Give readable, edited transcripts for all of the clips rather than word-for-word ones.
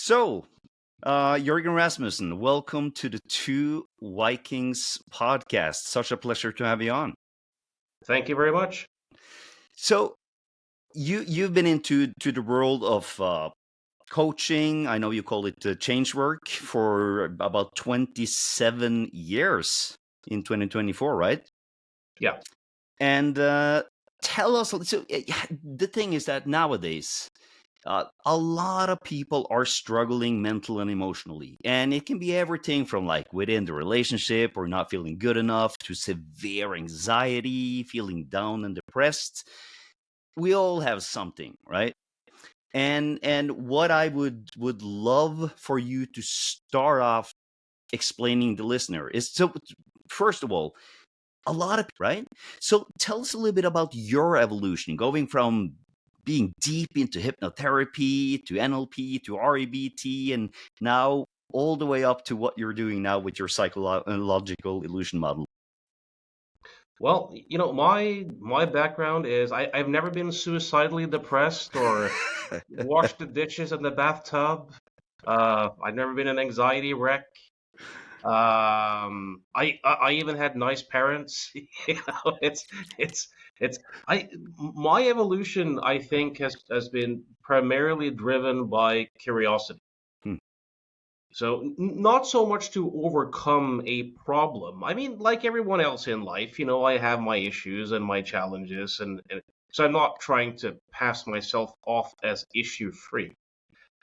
So, Jørgen Rasmussen, welcome to the Two Vikings podcast. Such a pleasure to have you on. Thank you very much. So, you've been into the world of coaching. I know you call it change work for about 27 years in 2024, right? Yeah. And tell us. So, the thing is that nowadays, a lot of people are struggling mentally and emotionally, and it can be everything from like within the relationship or not feeling good enough to severe anxiety, feeling down and depressed. We all have something, right? And what I would love for you to start off explaining the listener is, so first of all, a lot of, right? So tell us a little bit about your evolution, going from being deep into hypnotherapy to NLP to REBT, and now all the way up to what you're doing now with your psychological illusion model. Well, my background is I've never been suicidally depressed or washed the dishes in the bathtub. I've never been an anxiety wreck. I even had nice parents. It's my evolution, I think, has been primarily driven by curiosity. Hmm. So not so much to overcome a problem. I mean, like everyone else in life, I have my issues and my challenges, and so I'm not trying to pass myself off as issue free.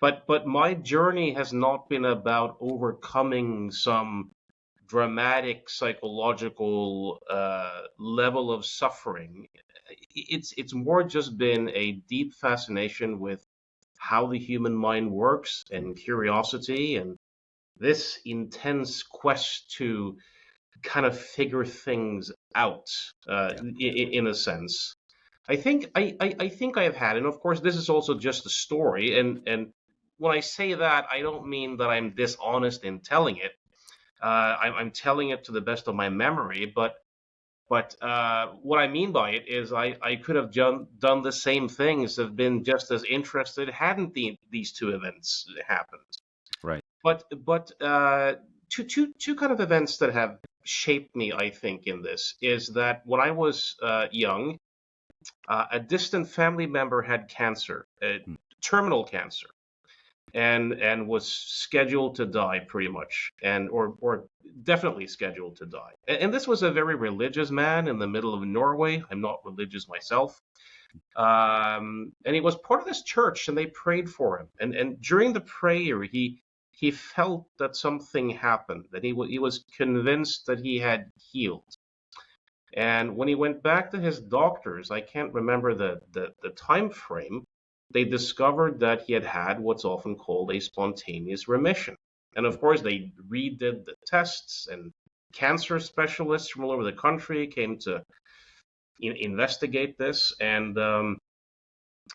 But my journey has not been about overcoming some dramatic psychological level of suffering. It's more just been a deep fascination with how the human mind works and curiosity and this intense quest to kind of figure things out in a sense. I think I have had, and of course this is also just a story, and when I say that, I don't mean that I'm dishonest in telling it. I'm telling it to the best of my memory, but what I mean by it is I could have done the same things, have been just as interested hadn't these two events happened. Right. But two kind of events that have shaped me, I think, in this is that when I was young, a distant family member had cancer, terminal cancer, and was scheduled to die pretty much, and or definitely scheduled to die. And this was a very religious man in the middle of Norway. I'm not religious myself. And he was part of this church, and they prayed for him. And during the prayer, he felt that something happened, that he was convinced that he had healed. And when he went back to his doctors, I can't remember the time frame, they discovered that he had had what's often called a spontaneous remission. And of course, they redid the tests, and cancer specialists from all over the country came to investigate this. And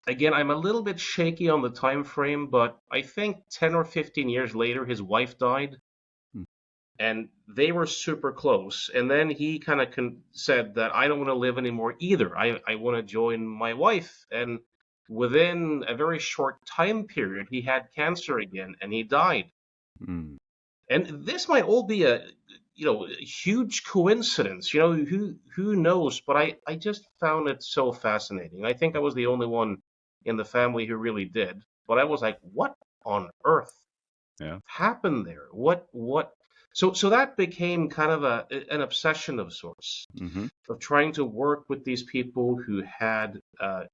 again, I'm a little bit shaky on the time frame, but I think 10 or 15 years later, his wife died, and they were super close. And then he kind of said that I don't want to live anymore either. I want to join my wife. And within a very short time period, he had cancer again, and he died. Mm. And this might all be a huge coincidence. Who knows? But I just found it so fascinating. I think I was the only one in the family who really did. But I was like, what on earth happened there? What? So that became kind of an obsession of sorts, of trying to work with these people who had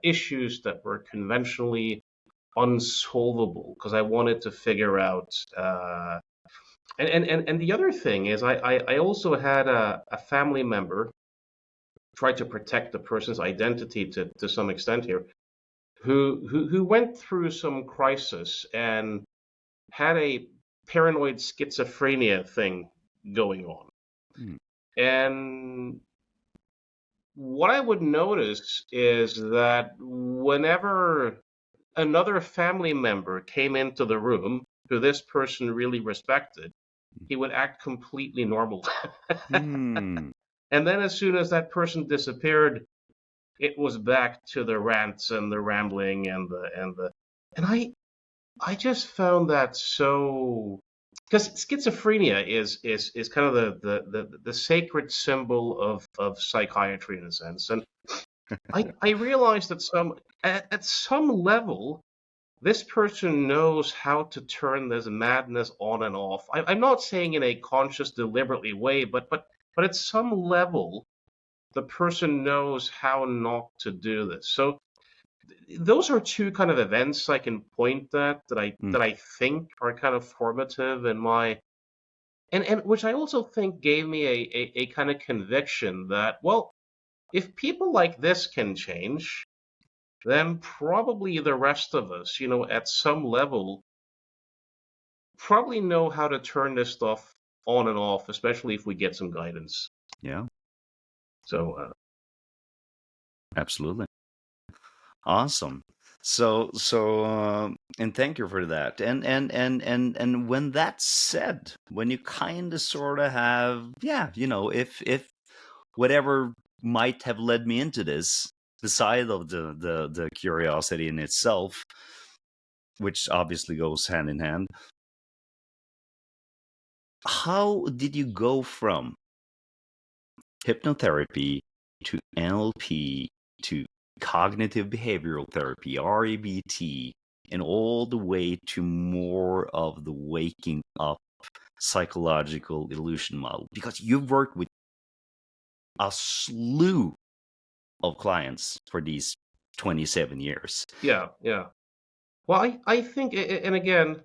issues that were conventionally unsolvable, because I wanted to figure out. And the other thing is, I also had a family member, tried to protect the person's identity to some extent here, who went through some crisis and had a paranoid schizophrenia thing going on. And what I would notice is that whenever another family member came into the room who this person really respected, he would act completely normal. And then as soon as that person disappeared, it was back to the rants and the rambling and I just found that so, because schizophrenia is kind of the sacred symbol of psychiatry in a sense, and I realized that at some level this person knows how to turn this madness on and off. I'm not saying in a conscious, deliberately way, but at some level the person knows how not to do this. So those are two kind of events I can point at Mm, that I think are kind of formative in my, and which I also think gave me a kind of conviction that, well, if people like this can change, then probably the rest of us, at some level, probably know how to turn this stuff on and off, especially if we get some guidance. yeah, So, absolutely. Awesome. And thank you for that. And when that's said, when you kind of sort of have, yeah, if whatever might have led me into this, beside of the curiosity in itself, which obviously goes hand in hand, how did you go from hypnotherapy to NLP to cognitive behavioral therapy, REBT, and all the way to more of the waking up psychological illusion model? Because you've worked with a slew of clients for these 27 years. yeah, yeah. Well, I think, and again,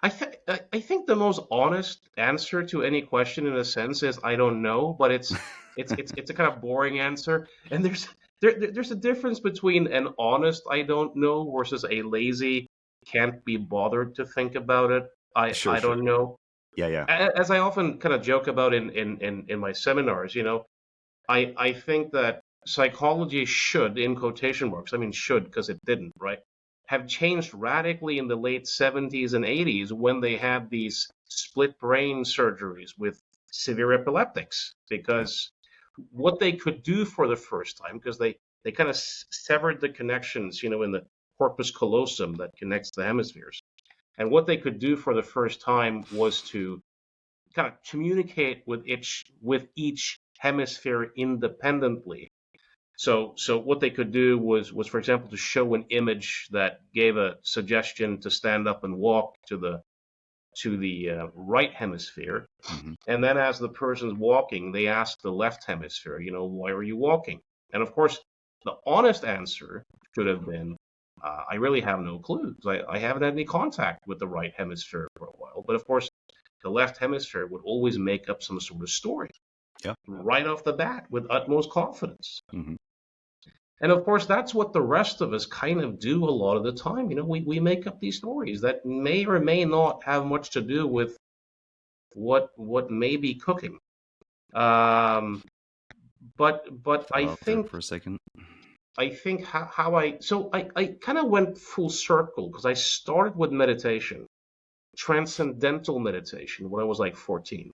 I think the most honest answer to any question in a sense is I don't know, but it's a kind of boring answer. And there's a difference between an honest I don't know versus a lazy can't be bothered to think about it. Sure, I sure. don't know. Yeah, yeah. As I often kind of joke about in my seminars, I think that psychology should, in quotation marks, I mean should because it didn't, right, have changed radically in the late 70s and 80s when they had these split brain surgeries with severe epileptics. Yeah, Because what they could do for the first time, because they kind of severed the connections, in the corpus callosum that connects the hemispheres. And what they could do for the first time was to kind of communicate with each hemisphere independently. So what they could do was for example to show an image that gave a suggestion to stand up and walk to the right hemisphere, hmm, and then as the person's walking, they ask the left hemisphere, why are you walking? And of course, the honest answer should have been, I really have no clue. I haven't had any contact with the right hemisphere for a while. But of course, the left hemisphere would always make up some sort of story yeah. right off the bat with utmost confidence. Hmm. And of course, that's what the rest of us kind of do a lot of the time. We make up these stories that may or may not have much to do with what may be cooking. Um, but Fell out there for a second. I think how I kind of went full circle because I started with meditation, transcendental meditation, when I was like 14.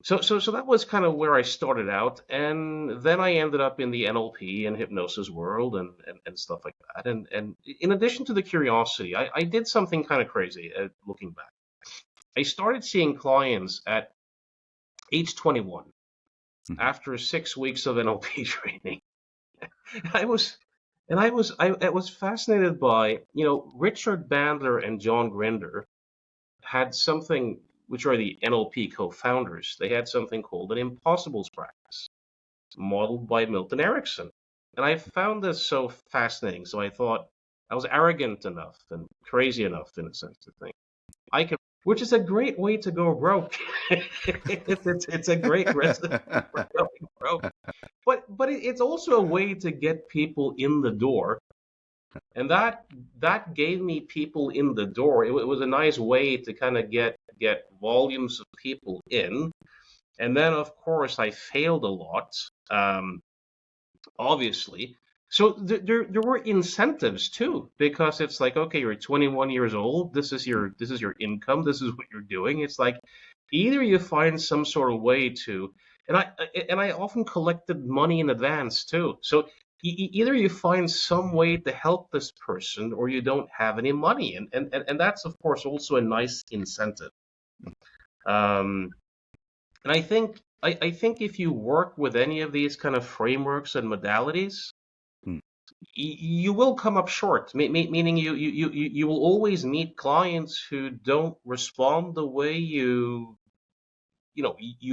So that was kind of where I started out, and then I ended up in the NLP and hypnosis world and stuff like that. And in addition to the curiosity, I did something kind of crazy looking back. I started seeing clients at age 21 Mhm. after 6 weeks of NLP training. I was I was fascinated by, Richard Bandler and John Grinder had something, which are the NLP co-founders. They had something called an impossibles practice, modeled by Milton Erickson. And I found this so fascinating. So I thought I was arrogant enough and crazy enough, in a sense, to think I can, which is a great way to go broke. It's a great recipe for going broke. But it's also a way to get people in the door, and that gave me people in the door. It was a nice way to kind of get volumes of people in. And then of course I failed a lot, obviously. So there were incentives too, because it's like, okay, you're 21 years old, this is your income, this is what you're doing. It's like either you find some sort of way to, and I often collected money in advance too. So either you find some way to help this person or you don't have any money. And that's, of course, also a nice incentive. Um, and I think if you work with any of these kind of frameworks and modalities, Hmm. you will come up short. Meaning you will always meet clients who don't respond the way you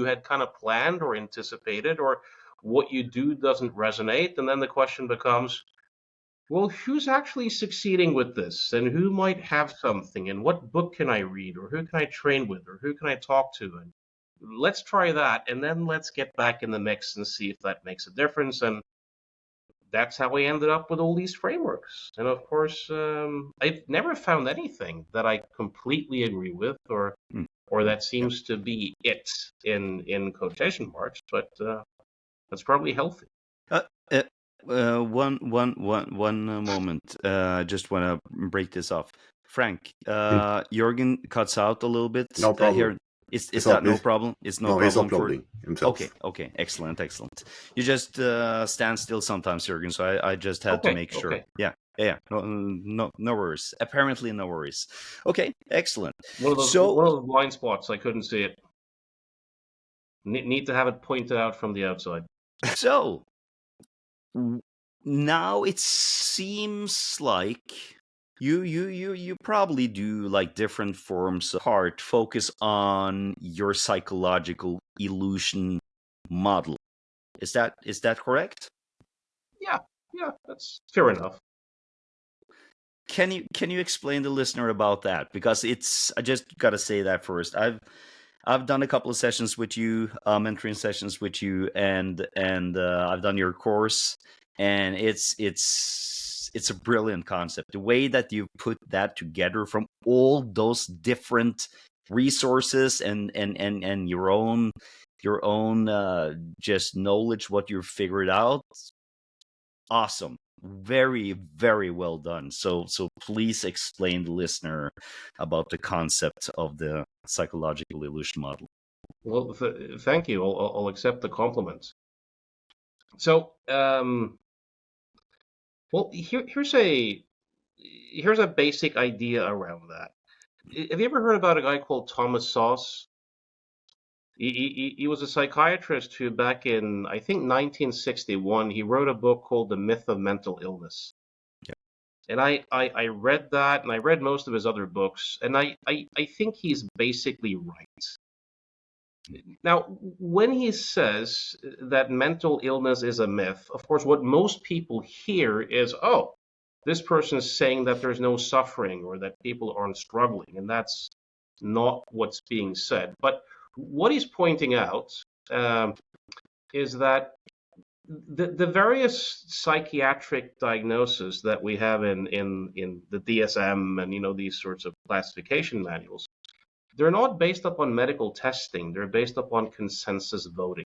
had kind of planned or anticipated, or what you do doesn't resonate. And then the question becomes, well, who's actually succeeding with this, and who might have something, and what book can I read, or who can I train with, or who can I talk to? And let's try that, and then let's get back in the mix and see if that makes a difference. And that's how I ended up with all these frameworks. And of course, I've never found anything that I completely agree with, Hmm. or that Yeah. seems to be it in quotation marks, but that's probably healthy. Uh, uh, one moment. Just want to break this off. Frank, Mm. Jorgen cuts out a little bit No problem. here. Is It's that up. no problem? It's no No, he's problem for. uploading himself. Okay, excellent. You just stand still sometimes, Jørgen. So I just had to make sure. Okay. Yeah. No worries. Apparently, no worries. Okay, excellent. One of those blind spots. I couldn't see it. Need to have it pointed out from the outside. So now it seems like you probably do like different forms of art focus on your psychological illusion model. Is that correct? Yeah, that's fair enough. Can you explain the listener about that? Because I just got to say that first. I've done a couple of sessions with you, mentoring sessions with you, and I've done your course, and it's a brilliant concept. The way that you put that together from all those different resources and your own just knowledge, what you've figured out, awesome. Very, very well done. So please explain the listener about the concept of the psychological illusion model. Well, thank you. I'll accept the compliments. So, well, here's a basic idea around that. Have you ever heard about a guy called Thomas Sauce? He was a psychiatrist who, back in, I think, 1961, he wrote a book called The Myth of Mental Illness. Yeah. And I read that, and I read most of his other books, and I think he's basically right. Now, when he says that mental illness is a myth, of course, what most people hear is, oh, this person is saying that there's no suffering or that people aren't struggling, and that's not what's being said. But what he's pointing out is that the various psychiatric diagnoses that we have in the DSM and these sorts of classification manuals, they're not based upon medical testing. They're based upon consensus voting,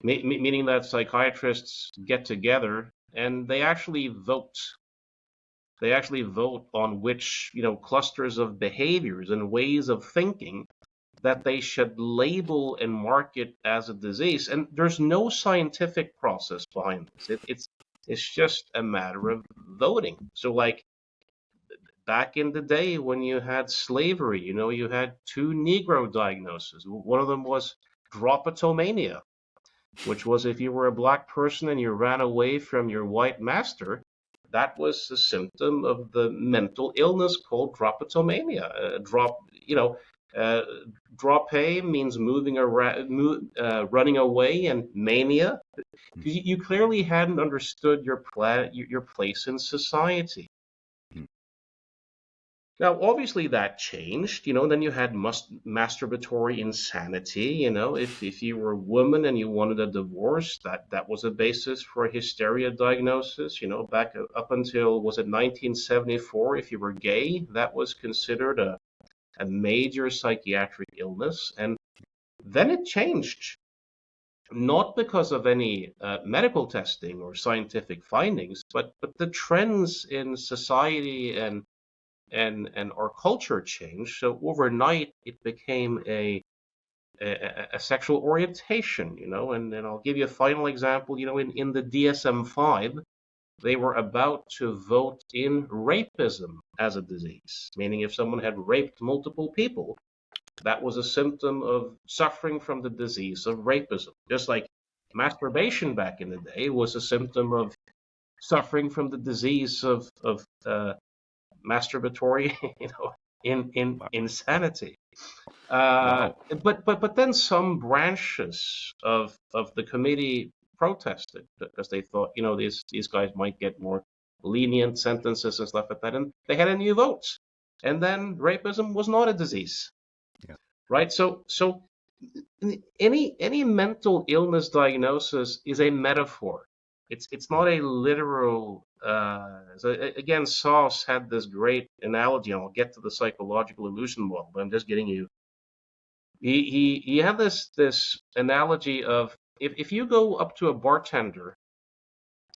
meaning that psychiatrists get together and they actually vote. They actually vote on which clusters of behaviors and ways of thinking that they should label and market as a disease. And there's no scientific process behind this. It's just a matter of voting. So, like, back in the day when you had slavery, you had two Negro diagnoses. One of them was dropatomania, which was if you were a black person and you ran away from your white master, that was a symptom of the mental illness called dropatomania. Drope means moving around, running away, and mania. You clearly hadn't understood your place in society. Now, obviously, that changed. Then you had masturbatory insanity. If you were a woman and you wanted a divorce, that was a basis for a hysteria diagnosis. Back up until, was it 1974? If you were gay, that was considered a major psychiatric illness. And then it changed, not because of any medical testing or scientific findings, but the trends in society and our culture changed. So overnight, it became a a sexual orientation, and I'll give you a final example, in the DSM-5, they were about to vote in rapism as a disease, meaning if someone had raped multiple people, that was a symptom of suffering from the disease of rapism. Just like masturbation back in the day was a symptom of suffering from the disease of masturbatory, insanity. Wow. But then some branches of the committee protested because they thought, these guys might get more lenient sentences and stuff like that, and they had a new vote, and then rapism was not a disease, right? So any mental illness diagnosis is a metaphor. It's not a literal. So again, Sauce had this great analogy, and I'll get to the psychological illusion model, but I'm just getting you. He had this analogy of if you go up to a bartender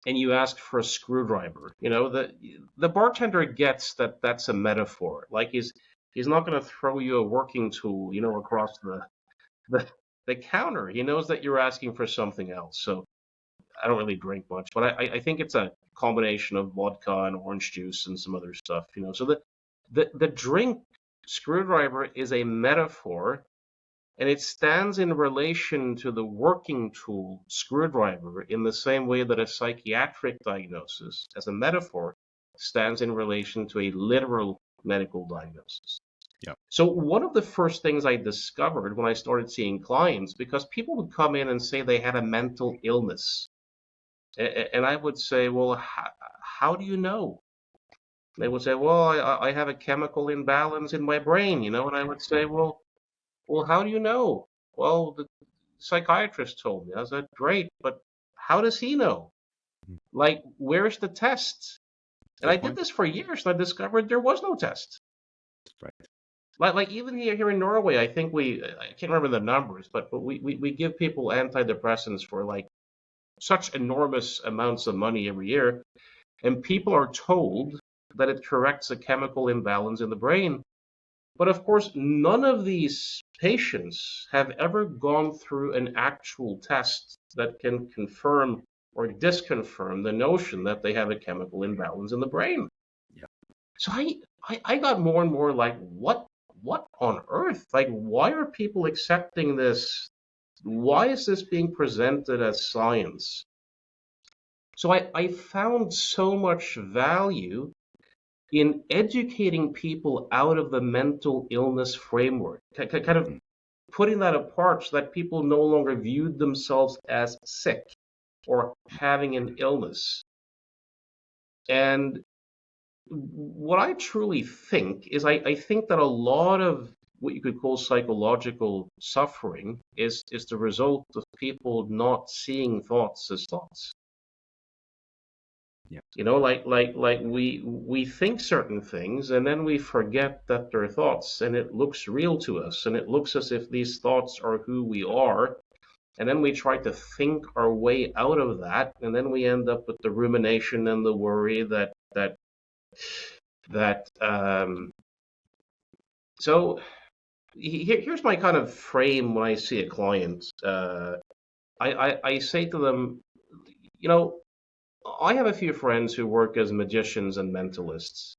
and you ask for a screwdriver, the bartender gets that that's a metaphor. Like he's not going to throw you a working tool, across the counter. He knows that you're asking for something else. So I don't really drink much, but I think it's a combination of vodka and orange juice and some other stuff, So the drink screwdriver is a metaphor, and it stands in relation to the working tool screwdriver in the same way that a psychiatric diagnosis, as a metaphor, stands in relation to a literal medical diagnosis. Yeah. So one of the first things I discovered when I started seeing clients, because people would come in and say they had a mental illness, and I would say, well, how do you know? They would say, well, I have a chemical imbalance in my brain, and I would say, well, how do you know? Well, the psychiatrist told me. I said, great, but how does he know? Like, where's the test? And I did this for years, and I discovered there was no test. Right. Like even here in Norway, I think I can't remember the numbers, but we give people antidepressants for like such enormous amounts of money every year, and people are told that it corrects a chemical imbalance in the brain. But of course, none of these patients have ever gone through an actual test that can confirm or disconfirm the notion that they have a chemical imbalance in the brain. Yeah. So I got more and more like, what on earth? Like, why are people accepting this? Why is this being presented as science? So I found so much value in educating people out of the mental illness framework, kind of putting that apart so that people no longer viewed themselves as sick or having an illness. And what I truly think is I think that a lot of what you could call psychological suffering is the result of people not seeing thoughts as thoughts. Yeah. Like we think certain things and then we forget that they're thoughts, and it looks real to us, and it looks as if these thoughts are who we are, and then we try to think our way out of that, and then we end up with the rumination and the worry so here's my kind of frame when I see a client. I say to them, I have a few friends who work as magicians and mentalists.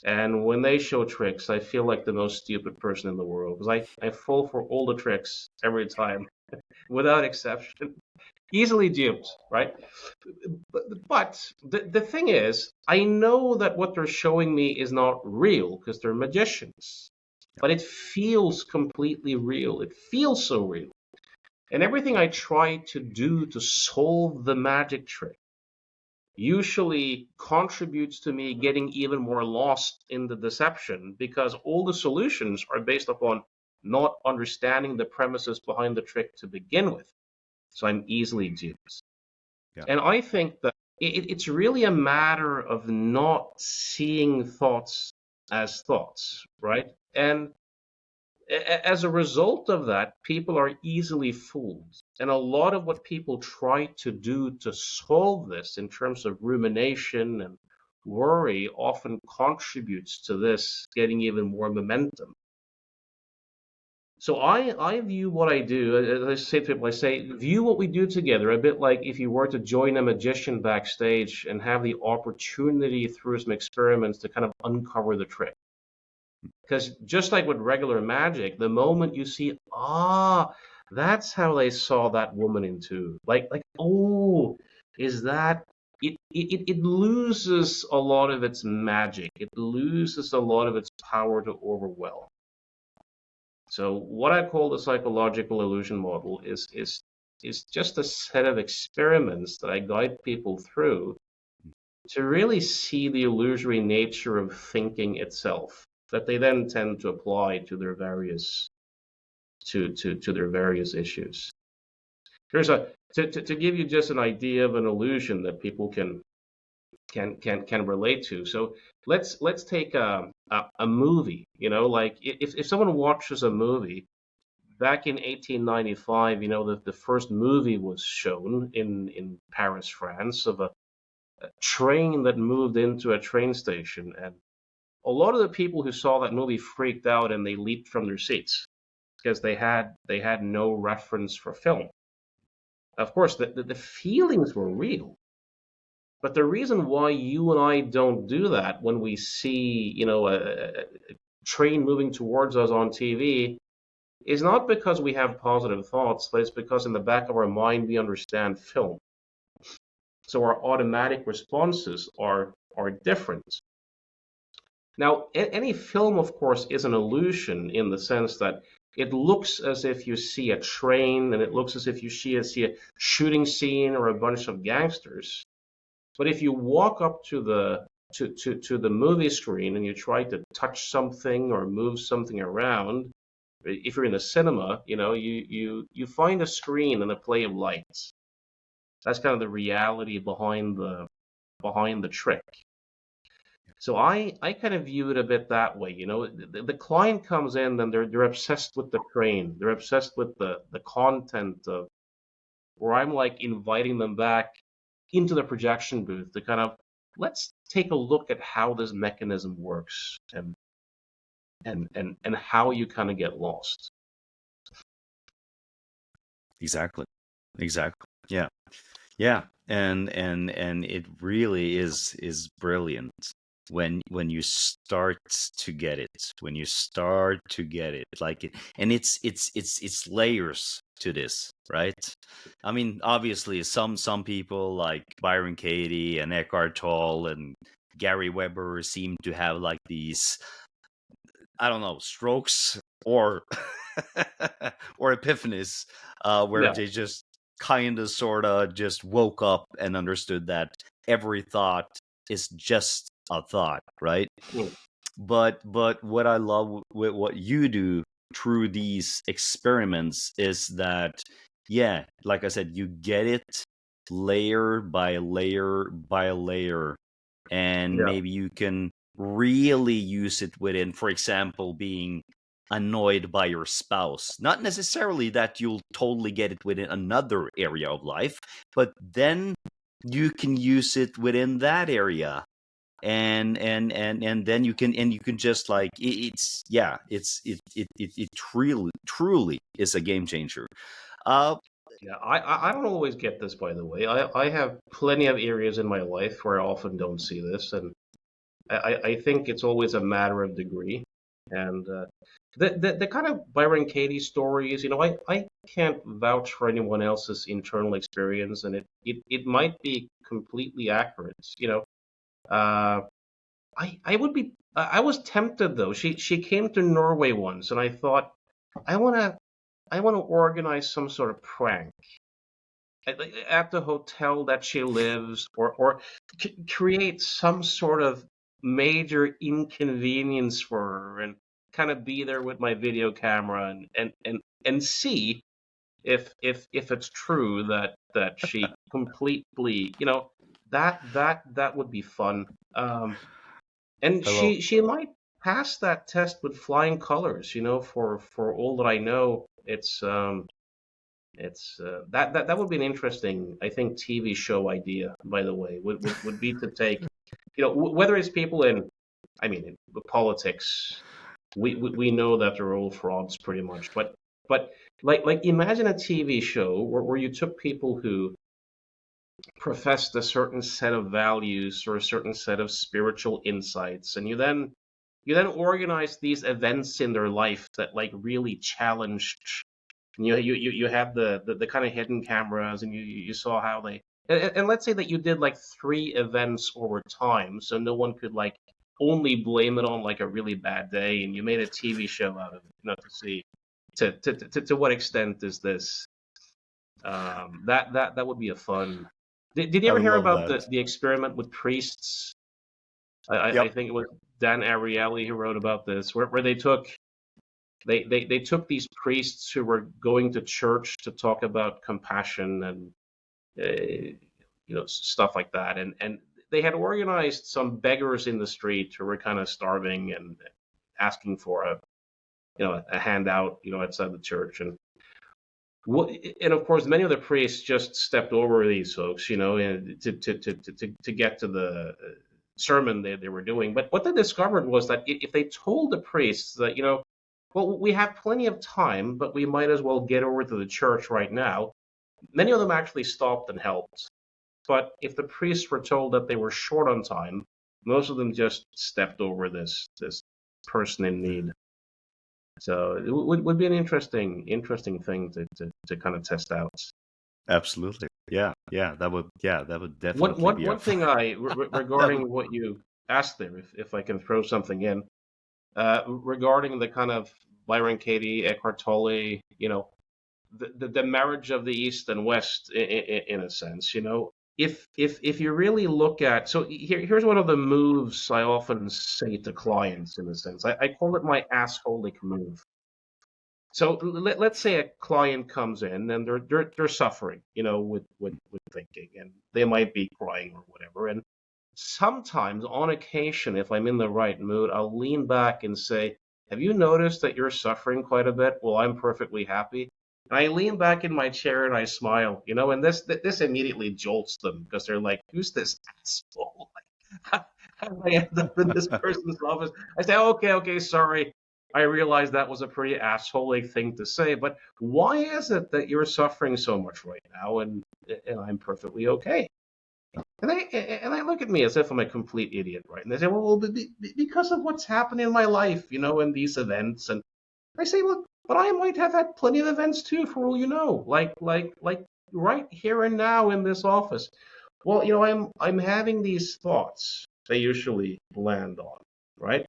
And when they show tricks, I feel like the most stupid person in the world, because I fall for all the tricks every time, without exception. Easily duped, right? But the thing is, I know that what they're showing me is not real because they're magicians. But it feels completely real. It feels so real. And everything I try to do to solve the magic trick usually contributes to me getting even more lost in the deception, because all the solutions are based upon not understanding the premises behind the trick to begin with. So I'm easily duped. Yeah. And I think that it's really a matter of not seeing thoughts as thoughts, right? And as a result of that, people are easily fooled. And a lot of what people try to do to solve this in terms of rumination and worry often contributes to this getting even more momentum. So I view what I do, as I say to people, I say, view what we do together a bit like if you were to join a magician backstage and have the opportunity through some experiments to kind of uncover the trick. Because just like with regular magic, the moment you see, that's how they saw that woman into, oh, is that it loses a lot of its magic. It loses a lot of its power to overwhelm. So what I call the psychological illusion model is just a set of experiments that I guide people through to really see the illusory nature of thinking itself, that they then tend to apply to their various to their various issues. Here's to give you just an idea of an illusion that people can relate to. So let's take a movie. You know, like if someone watches a movie back in 1895, you know, the first movie was shown in Paris, France, of a train that moved into a train station, and a lot of the people who saw that movie freaked out and they leaped from their seats because they had no reference for film. Of course, the feelings were real, but the reason why you and I don't do that when we see, you know, a train moving towards us on TV is not because we have positive thoughts, but it's because in the back of our mind we understand film. So our automatic responses are different. Now, any film, of course, is an illusion in the sense that it looks as if you see a train, and it looks as if you see a shooting scene or a bunch of gangsters. But if you walk up to the movie screen and you try to touch something or move something around, if you're in the cinema, you know, you find a screen and a play of lights. That's kind of the reality behind the trick. So I kind of view it a bit that way. You know, the client comes in and they're obsessed with the train. They're obsessed with the content of where I'm like inviting them back into the projection booth to kind of let's take a look at how this mechanism works and how you kind of get lost. Exactly. Yeah. Yeah. And it really is brilliant when you start to get it. When you start to get it. Like it, and it's layers to this, right? I mean, obviously some people like Byron Katie and Eckhart Tolle and Gary Weber seem to have like these, I don't know, strokes or or epiphanies, where Yeah. they just kind of sort of just woke up and understood that every thought is just a thought, right? Mm. But what I love with what you do through these experiments is that, yeah, like I said, you get it layer by layer by layer, and Yeah. maybe you can really use it within, for example, being annoyed by your spouse. Not necessarily that you'll totally get it within another area of life, but then you can use it within that area. And then you can just like it's yeah it truly is a game changer. uh Yeah, I don't always get this, by the way. I have plenty of areas in my life where I often don't see this, and I think it's always a matter of degree. And the kind of Byron Katie stories, you know, I can't vouch for anyone else's internal experience, and it might be completely accurate. You know, uh, I was tempted though. She came to Norway once, and I thought I wanna I wanna organize some sort of prank at the hotel that she lives, or create some sort of major inconvenience for her, and kind of be there with my video camera and see if it's true that she completely, you know, that would be fun. And I love she might pass that test with flying colors, you know, for all that I know. It's that would be an interesting, I think, TV show idea. By the way, would be to take, you know, whether it's people in, I mean, in politics, we know that they're all frauds pretty much. But like imagine a TV show where you took people who professed a certain set of values or a certain set of spiritual insights, and you then organize these events in their life that like really challenged. You had the kind of hidden cameras, and you saw how they and let's say that you did like 3 events over time, so no one could like only blame it on like a really bad day, and you made a TV show out of it, to see to what extent is this. That would be a fun. Did you I ever would hear love about that. the experiment with priests? I Yep. think it was Dan Ariely who wrote about this, where they took these priests who were going to church to talk about compassion and stuff like that, and they had organized some beggars in the street who were kind of starving and asking for a handout outside the church, and of course many of the priests just stepped over these folks and to get to the sermon they were doing. But what they discovered was that if they told the priests that well, we have plenty of time, but we might as well get over to the church right now, many of them actually stopped and helped. But if the priests were told that they were short on time, most of them just stepped over this person in need. So it would be an interesting thing to kind of test out. Absolutely. Yeah. That would definitely be One a thing that would regarding what you asked there, if I can throw something in, regarding the kind of Byron Katie, Eckhart Tolle, the marriage of the East and West in a sense, if you really look at, so here's one of the moves I often say to clients in a sense. I call it my assholic move. So let's say a client comes in and they're suffering, with thinking, and they might be crying or whatever. And sometimes, on occasion, if I'm in the right mood, I'll lean back and say, "Have you noticed that you're suffering quite a bit? Well, I'm perfectly happy." And I lean back in my chair and I smile, and this immediately jolts them because they're like, "Who's this asshole? How did I end up in this person's office?" I say, "Okay, sorry. I realize that was a pretty assholey thing to say, but why is it that you're suffering so much right now, and I'm perfectly okay?" And they look at me as if I'm a complete idiot, right? And they say, "Well, because of what's happened in my life, in these events." And I say, "Look, but I might have had plenty of events too, for all you know, like right here and now in this office." Well, I'm having these thoughts they usually land on, right?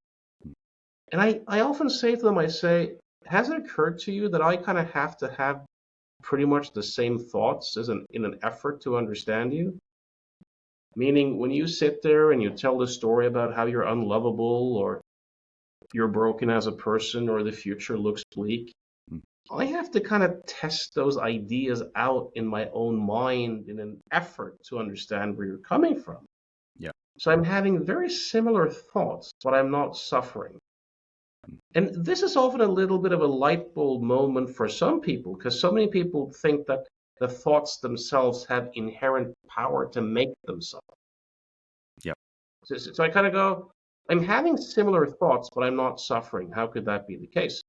And I often say to them, I say, "Has it occurred to you that I kind of have to have pretty much the same thoughts in an effort to understand you?" Meaning, when you sit there and you tell the story about how you're unlovable or you're broken as a person or the future looks bleak, I have to kind of test those ideas out in my own mind in an effort to understand where you're coming from. yeah. So I'm having very similar thoughts, but I'm not suffering. And this is often a little bit of a light bulb moment for some people, because so many people think that the thoughts themselves have inherent power to make them suffer. Yeah. So I kind of go, I'm having similar thoughts, but I'm not suffering. How could that be the case?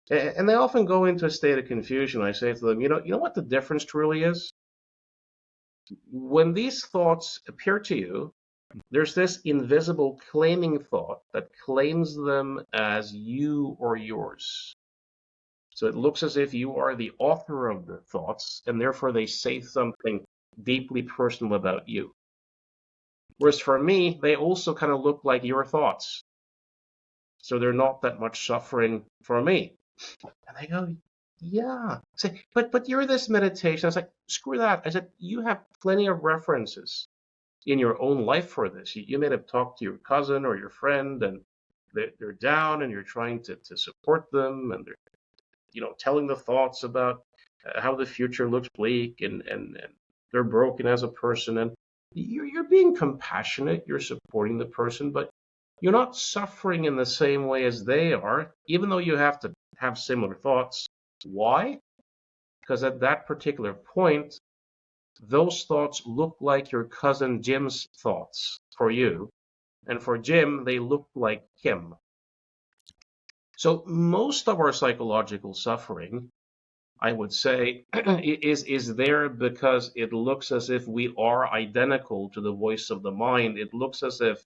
And they often go into a state of confusion. I say to them, you know what the difference truly is? When these thoughts appear to you, there's this invisible claiming thought that claims them as you or yours. So it looks as if you are the author of the thoughts, and therefore they say something deeply personal about you. Whereas for me, they also kind of look like your thoughts. So they're not that much suffering for me. And they go, "Yeah." I say, but you're this meditation. I was like, "Screw that." I said, "You have plenty of references in your own life for this. You may have talked to your cousin or your friend, and they're down, and you're trying to support them, and they're telling the thoughts about how the future looks bleak, and they're broken as a person, and you're being compassionate, you're supporting the person, but you're not suffering in the same way as they are, even though you have to have similar thoughts." Why? Because at that particular point, those thoughts look like your cousin Jim's thoughts for you, and for Jim, they look like him. So most of our psychological suffering, I would say, is there because it looks as if we are identical to the voice of the mind. It looks as if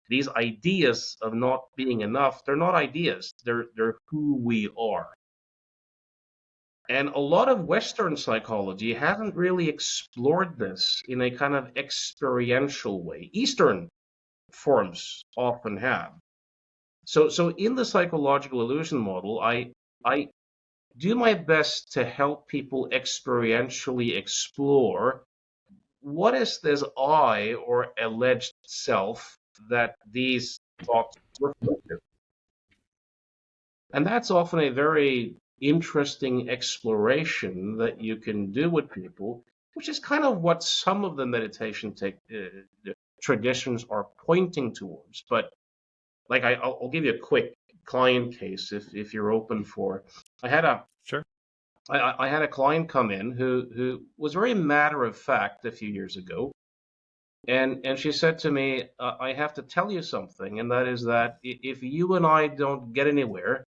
these ideas of not being enough, they're not ideas, they're who we are. And a lot of Western psychology hasn't really explored this in a kind of experiential way. Eastern forms often have. So in the psychological illusion model, I do my best to help people experientially explore what is this I or alleged self that these thoughts refer to. And that's often a very interesting exploration that you can do with people, which is kind of what some of the meditation traditions are pointing towards. But like I'll give you a quick client case if you're open for. I had a Sure. I had a client come in who was very matter of fact a few years ago, and she said to me, "I have to tell you something, and that is that if you and I don't get anywhere,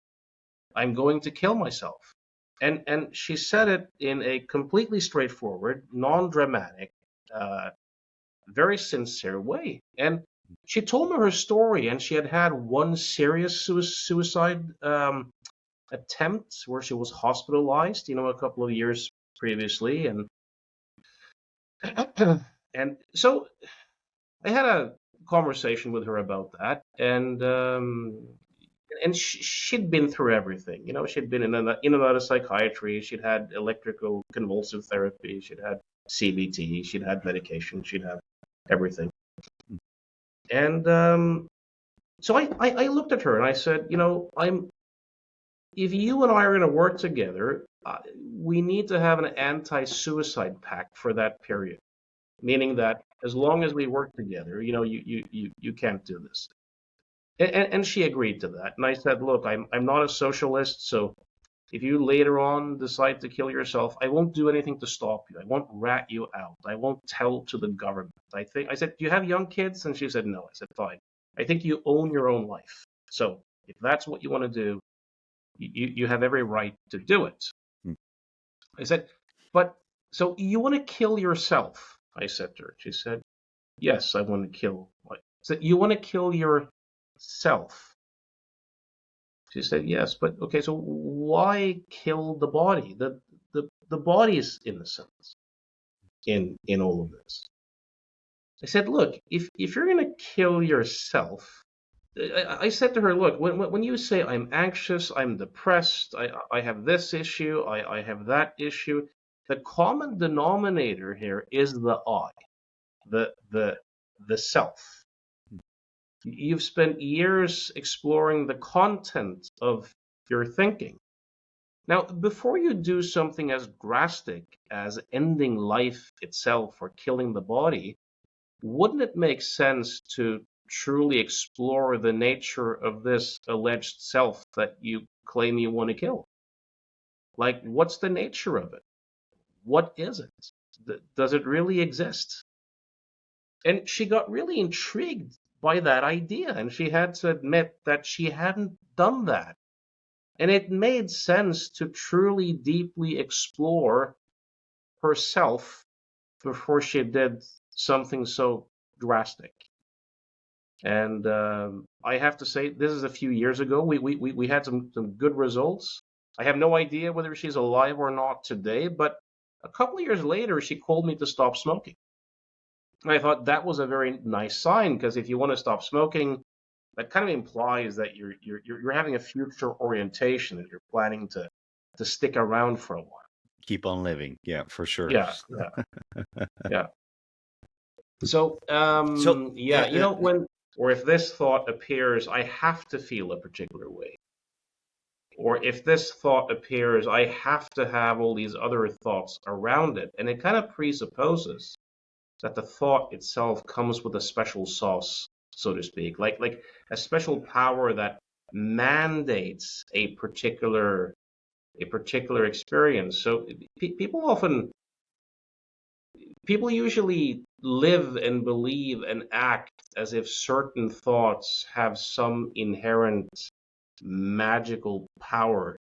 I'm going to kill myself." And she said it in a completely straightforward, non-dramatic, uh, very sincere way. And she told me her story, and she had had one serious suicide attempt where she was hospitalized, a couple of years previously, and and so I had a conversation with her about that, and she'd been through everything. She'd been in and out of psychiatry. She'd had electrical convulsive therapy. She'd had CBT. She'd had medication. She'd had everything. And so I looked at her and I said, if you and I are going to work together, we need to have an anti-suicide pact for that period, meaning that as long as we work together, you can't do this. And she agreed to that. And I said, look, I'm not a socialist, so if you later on decide to kill yourself, I won't do anything to stop you. I won't rat you out. I won't tell to the government. I said, do you have young kids? And she said, no. I said, fine. I think you own your own life. So if that's what you want to do, you have every right to do it. Hmm. I said, but so you want to kill yourself? I said to her. She said, yes, I want to kill. I said, you want to kill yourself? She said, yes, but okay, so why kill the body? The body is innocent in all of this. I said, look, if you're going to kill yourself, I said to her, look, when you say I'm anxious, I'm depressed, I have this issue, I have that issue, the common denominator here is the I, the self. You've spent years exploring the content of your thinking. Now, before you do something as drastic as ending life itself or killing the body, wouldn't it make sense to truly explore the nature of this alleged self that you claim you want to kill? Like, what's the nature of it? What is it? Does it really exist? And she got really intrigued by that idea, and she had to admit that she hadn't done that. And it made sense to truly, deeply explore herself before she did something so drastic. And I have to say, this is a few years ago. We had some good results. I have no idea whether she's alive or not today, but a couple of years later, she called me to stop smoking. And I thought that was a very nice sign, because if you want to stop smoking, that kind of implies that you're having a future orientation and you're planning to stick around for a while. Keep on living. Yeah, for sure. Yeah. Yeah. So, when or if this thought appears, I have to feel a particular way. Or if this thought appears, I have to have all these other thoughts around it. And it kind of presupposes that the thought itself comes with a special sauce, so to speak, like a special power that mandates a particular experience. So people usually live and believe and act as if certain thoughts have some inherent magical power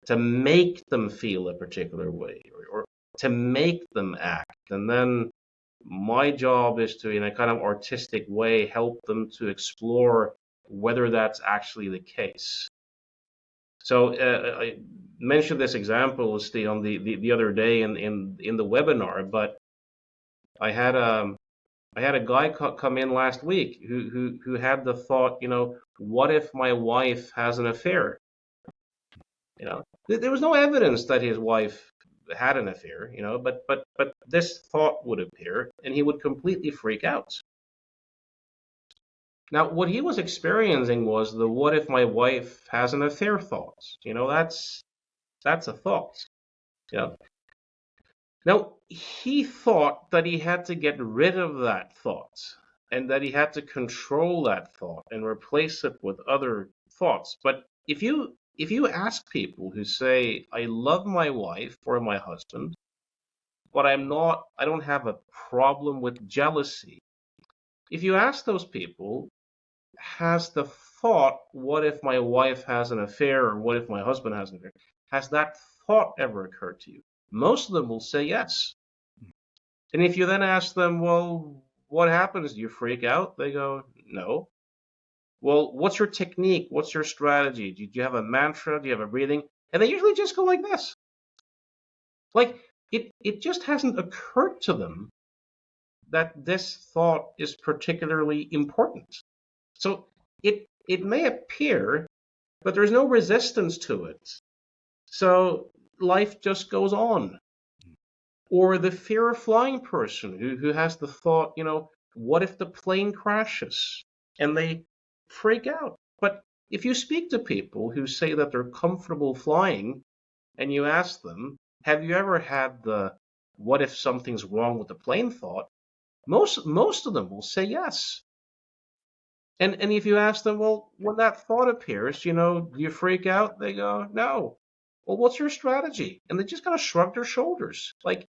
to make them feel a particular way, or to make them act. And then my job is to, in a kind of artistic way, help them to explore whether that's actually the case. So I mentioned this example, Stian, the other day in the webinar, but I had a guy come in last week who had the thought, what if my wife has an affair? There was no evidence that his wife had an affair, but this thought would appear, and he would completely freak out. Now, what he was experiencing was the "what if my wife has an affair" thoughts. That's a thought. Yeah. Now, he thought that he had to get rid of that thought, and that he had to control that thought and replace it with other thoughts. But if you ask people who say, "I love my wife or my husband, but I don't have a problem with jealousy." If you ask those people, has the thought, "what if my wife has an affair," or "what if my husband has an affair," has that thought ever occurred to you? Most of them will say yes. And if you then ask them, "well, what happens? Do you freak out?" They go, "no." "Well, what's your technique? What's your strategy? Do you have a mantra? Do you have a breathing?" And they usually just go like this. Like, it just hasn't occurred to them that this thought is particularly important. So it may appear, but there's no resistance to it. So life just goes on. Or the fear of flying person who has the thought, what if the plane crashes? And they freak out. But if you speak to people who say that they're comfortable flying, and you ask them, have you ever had the "what if something's wrong with the plane" thought? Most of them will say yes. And if you ask them, well, when that thought appears, do you freak out? They go, "no." "Well, what's your strategy?" And they just kind of shrug their shoulders. Like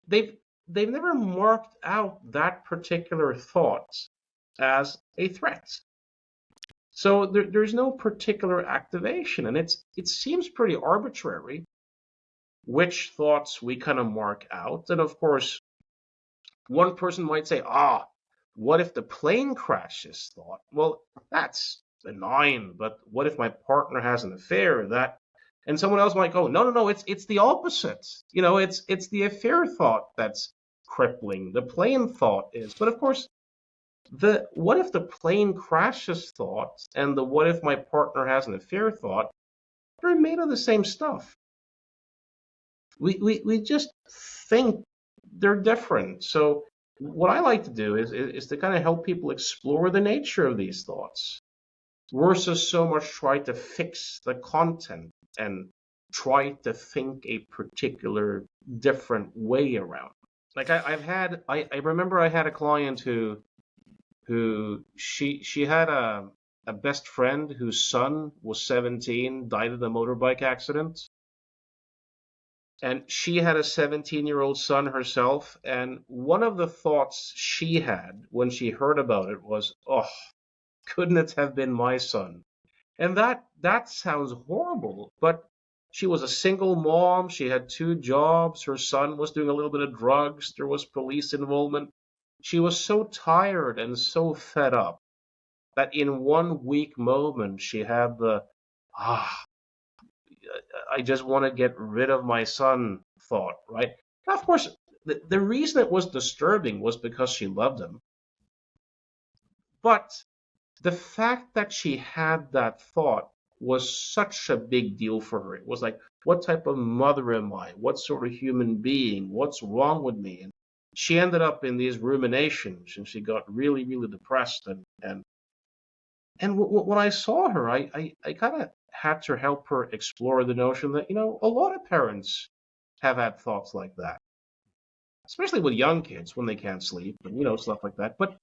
they've never marked out that particular thought as a threat. So there's no particular activation, and it seems pretty arbitrary which thoughts we kind of mark out. And of course, one person might say, "what if the plane crashes" thought? Well, that's benign, but what if my partner has an affair? And someone else might go, no, it's the opposite. It's the affair thought that's crippling. The plane thought is. But of course, the "what if the plane crashes" thought and the "what if my partner has an affair" thought, they're made of the same stuff. We just think they're different. So what I like to do is to kind of help people explore the nature of these thoughts, versus so much try to fix the content and try to think a particular different way around. Like I remember I had a client who she had a best friend whose son was 17, died in a motorbike accident. And she had a 17-year-old son herself, and one of the thoughts she had when she heard about it was, "oh, couldn't it have been my son?" And that sounds horrible, but she was a single mom. She had 2 jobs. Her son was doing a little bit of drugs. There was police involvement. She was so tired and so fed up that in one weak moment she had the "I just want to get rid of my son" thought, right? Now, of course, the reason it was disturbing was because she loved him. But the fact that she had that thought was such a big deal for her. It was like, what type of mother am I? What sort of human being? What's wrong with me? And she ended up in these ruminations, and she got really, really depressed. And when I saw her, I kind of had to help her explore the notion that, a lot of parents have had thoughts like that, especially with young kids when they can't sleep and, stuff like that. But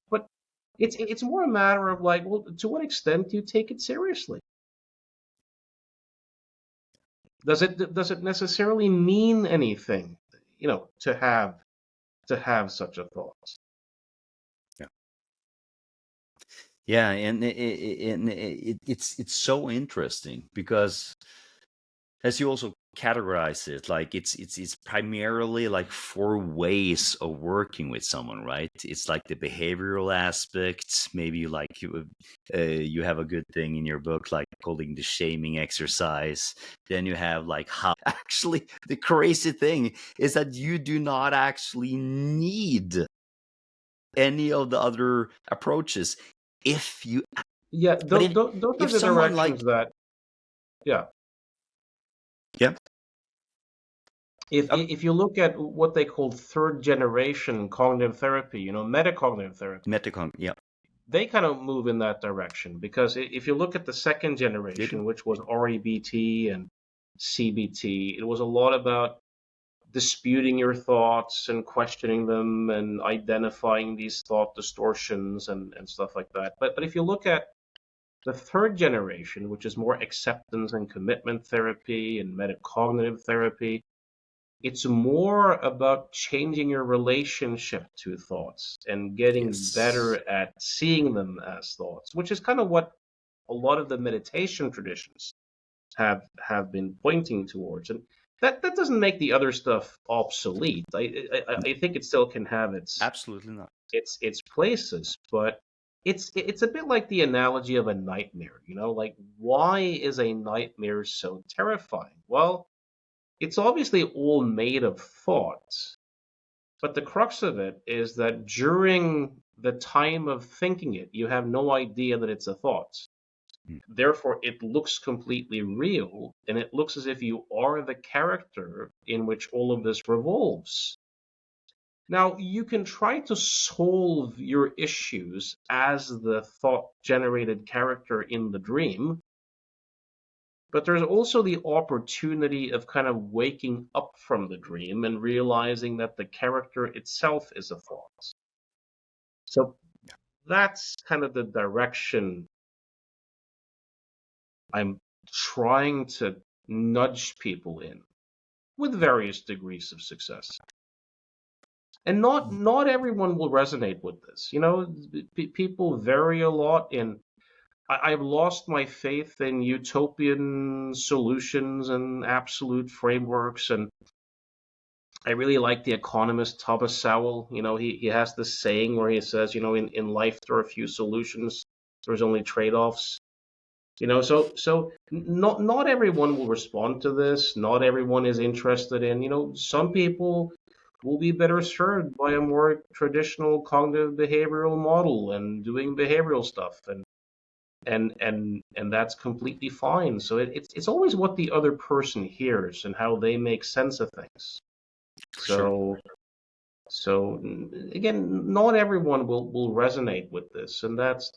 it's more a matter of like, well, to what extent do you take it seriously? Does it necessarily mean anything, to have such a thought? Yeah. Yeah, and it's so interesting because, as you also categorize it, like it's primarily like four ways of working with someone, right? It's like the behavioral aspect. Maybe you have a good thing in your book, like calling the shaming exercise. Then you have like how actually the crazy thing is that you do not actually need any of the other approaches if you Yeah, but those are if the someone like directions that, yeah. yeah If you look at what they call third generation cognitive therapy, metacognitive therapy, metacon yeah they kind of move in that direction because if you look at the second they do generation, which was REBT and CBT, it was a lot about disputing your thoughts and questioning them and identifying these thought distortions and stuff like that. But if you look at the third generation, which is more acceptance and commitment therapy and metacognitive therapy, it's more about changing your relationship to thoughts and getting yes better at seeing them as thoughts, which is kind of what a lot of the meditation traditions have been pointing towards. And that doesn't make the other stuff obsolete. I think it still can have absolutely not its places, but it's a bit like the analogy of a nightmare, like why is a nightmare so terrifying? Well, it's obviously all made of thoughts, but the crux of it is that during the time of thinking it, you have no idea that it's a thought. Mm. Therefore, it looks completely real, and it looks as if you are the character in which all of this revolves. Now, you can try to solve your issues as the thought generated character in the dream, but there's also the opportunity of kind of waking up from the dream and realizing that the character itself is a thought. So that's kind of the direction I'm trying to nudge people in with various degrees of success. And not everyone will resonate with this. People vary a lot in I've lost my faith in utopian solutions and absolute frameworks. And I really like the economist Thomas Sowell. He has this saying where he says, in life there are few solutions, there's only trade-offs. So not everyone will respond to this. Not everyone is interested in, some people will be better served by a more traditional cognitive behavioral model and doing behavioral stuff. And that's completely fine. So it's always what the other person hears and how they make sense of things. for sure. So again, not everyone will resonate with this, and that's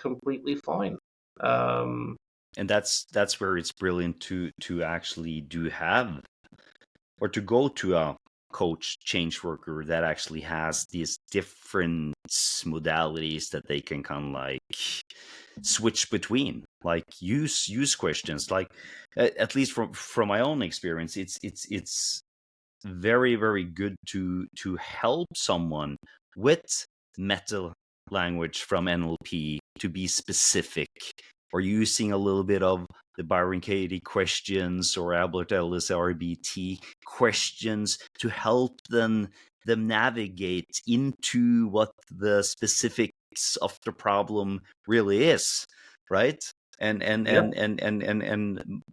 completely fine. Um, And that's where it's brilliant to actually do have or to go to a coach change worker that actually has these different modalities that they can kind of like switch between, like use questions, like at least from my own experience, it's very very good to help someone with meta language from NLP to be specific, or using a little bit of the Byron Katie questions or Albert Ellis RBT questions to help them navigate into what the specifics of the problem really is, right? yeah, And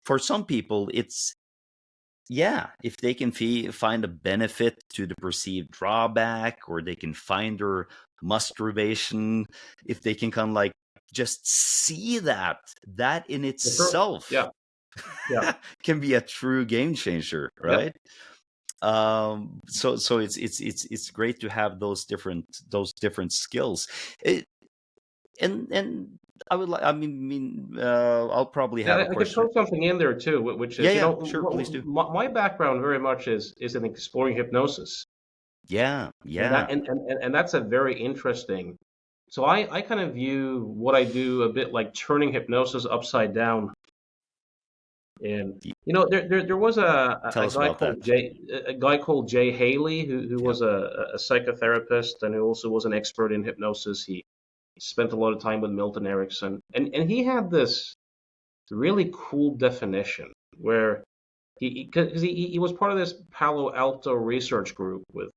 for some people it's, yeah, if they can find a benefit to the perceived drawback, or they can find their masturbation, if they can kind of like just see that in for sure. itself Yeah, yeah. can be a true game changer, Yep. right? So it's great to have those different skills. And I'll probably And have a I could question. throw something in there too, which Yeah, is, yeah, sure, please do. my background very much is in exploring hypnosis, Yeah, and yeah. and that's a very interesting. So I kind of view what I do a bit like turning hypnosis upside down. And there was Tell a us guy about that. called Jay Haley who Yeah. was a psychotherapist and who also was an expert in hypnosis. spent a lot of time with Milton Erickson, and he had this really cool definition where he was part of this Palo Alto research group with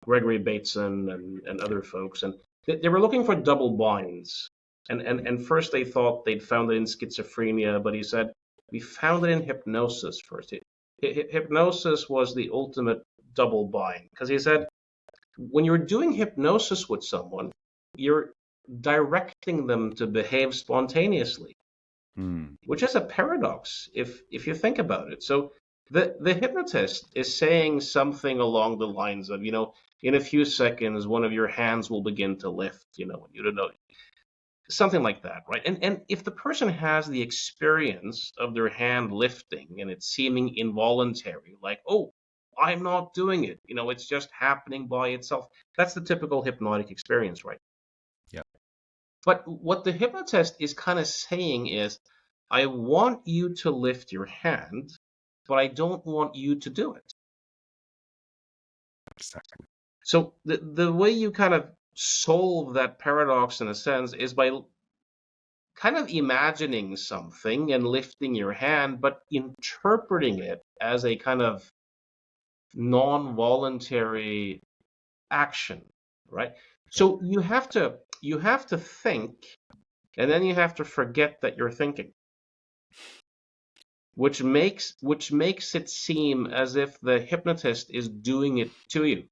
Gregory Bateson and other folks, and they were looking for double binds. And first they thought they'd found it in schizophrenia, but he said, we found it in hypnosis first. Hypnosis was the ultimate double bind, because he said, when you're doing hypnosis with someone, you're directing them to behave spontaneously, which is a paradox if you think about it. So the hypnotist is saying something along the lines of, in a few seconds, one of your hands will begin to lift, you don't know, something like that, right? And if the person has the experience of their hand lifting and it's seeming involuntary, like, oh, I'm not doing it, it's just happening by itself. That's the typical hypnotic experience, right? Yeah. But what the hypnotist is kind of saying is, I want you to lift your hand, but I don't want you to do it. Exactly. So the way you kind of solve that paradox in a sense is by kind of imagining something and lifting your hand, but interpreting it as a kind of non-voluntary action, right? So you have to think, and then you have to forget that you're thinking, which makes it seem as if the hypnotist is doing it to you.